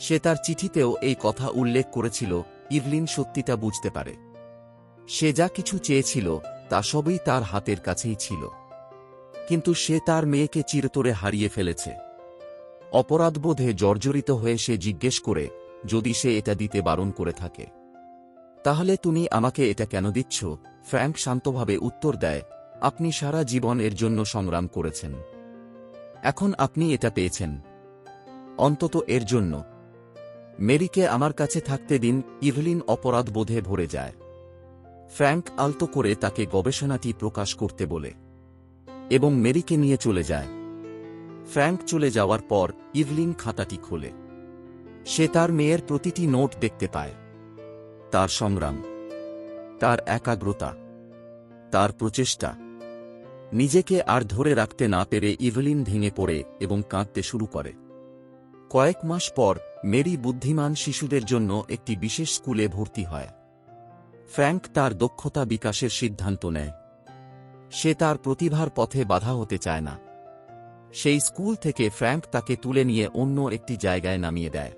সে তার চিঠিতেও এই কথা উল্লেখ করেছিল। ইভলিন সত্যিটা বুঝতে পারে। সে যা কিছু চেয়েছিল তা সবই তার হাতের কাছেই ছিল, কিন্তু সে তার মেয়েকে চিরতরে হারিয়ে ফেলেছে। অপরাধবোধে জর্জরিত হয়ে সে জিজ্ঞেস করে, যদি সে এটা দিতে বারণ করে থাকে তাহলে তুমি আমাকে এটা কেন দিচ্ছ? ফ্র্যাঙ্ক শান্তভাবে উত্তর দেয়, আপনি সারা জীবন এর জন্য সংগ্রাম করেছেন, এখন আপনি এটা পেয়েছেন। অন্তত এর জন্য। মেরিকে আমার কাছে থাকতে দিন। ইভলিন অপরাধ বোধে ভরে যায়। ফ্র্যাঙ্ক আলতো করে তাকে গবেষণাটি প্রকাশ করতে বলে এবং মেরিকে নিয়ে চলে যায়। ফ্র্যাঙ্ক চলে যাওয়ার পর ইভলিন খাতাটি খোলে। সে তার মেয়ের প্রতিটি নোট দেখতে পায়। তার সংগ্রাম, তার একাগ্রতা, তার প্রচেষ্টা। নিজেকে আর ধরে রাখতে না পেরে ইভলিন ভেঙে পড়ে এবং কাঁদতে শুরু করে। কয়েক মাস পর মেরি বুদ্ধিমান শিশুদের জন্য একটি বিশেষ স্কুলে ভর্তি হয়। ফ্র্যাঙ্ক তার দক্ষতা বিকাশের সিদ্ধান্ত নেয়। সে তার প্রতিভার পথে বাধা হতে চায় না। সেই স্কুল থেকে ফ্র্যাঙ্ক তাকে তুলে নিয়ে অন্য একটি জায়গায় নামিয়ে দেয়।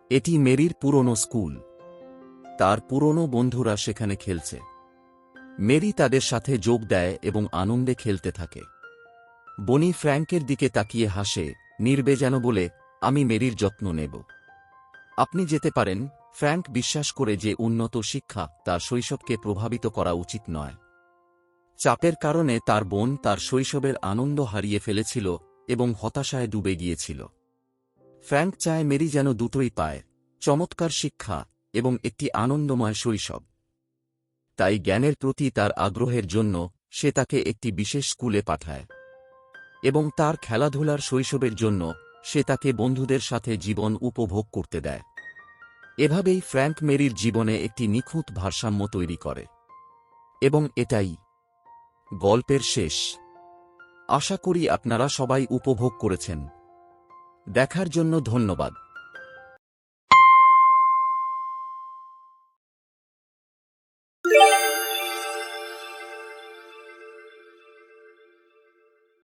এটি মেরির পুরনো স্কুল। তার পুরনো বন্ধুরা সেখানে খেলছে। মেরি তাদের সাথে যোগ দেয় এবং আনন্দে খেলতে থাকে। বনি ফ্র্যাঙ্কের দিকে তাকিয়ে হাসে, নির্বেজানো বলে, আমি মেরির যত্ন নেব। আপনি যেতে পারেন। ফ্র্যাঙ্ক বিশ্বাস করে যে উন্নত শিক্ষা তার শৈশবকে প্রভাবিত করা উচিত নয়। চাপের কারণে তার বোন তার শৈশবের আনন্দ হারিয়ে ফেলেছিল এবং হতাশায় ডুবে গিয়েছিল। ফ্র্যাঙ্ক চায় মেরি যেন দুটোই পায়, চমৎকার শিক্ষা এবং একটি আনন্দময় শৈশব। তাই জ্ঞানের প্রতি তার আগ্রহের জন্য সে তাকে একটি বিশেষ স্কুলে পাঠায় এবং তার খেলাধুলার শৈশবের জন্য সে তাকে বন্ধুদের সাথে জীবন উপভোগ করতে দেয়। এভাবেই ফ্র্যাঙ্ক মেরির জীবনে একটি নিখুঁত ভারসাম্য তৈরি করে। এবং এটাই গল্পের শেষ। আশা করি আপনারা সবাই উপভোগ করেছেন। দেখার জন্য ধন্যবাদ।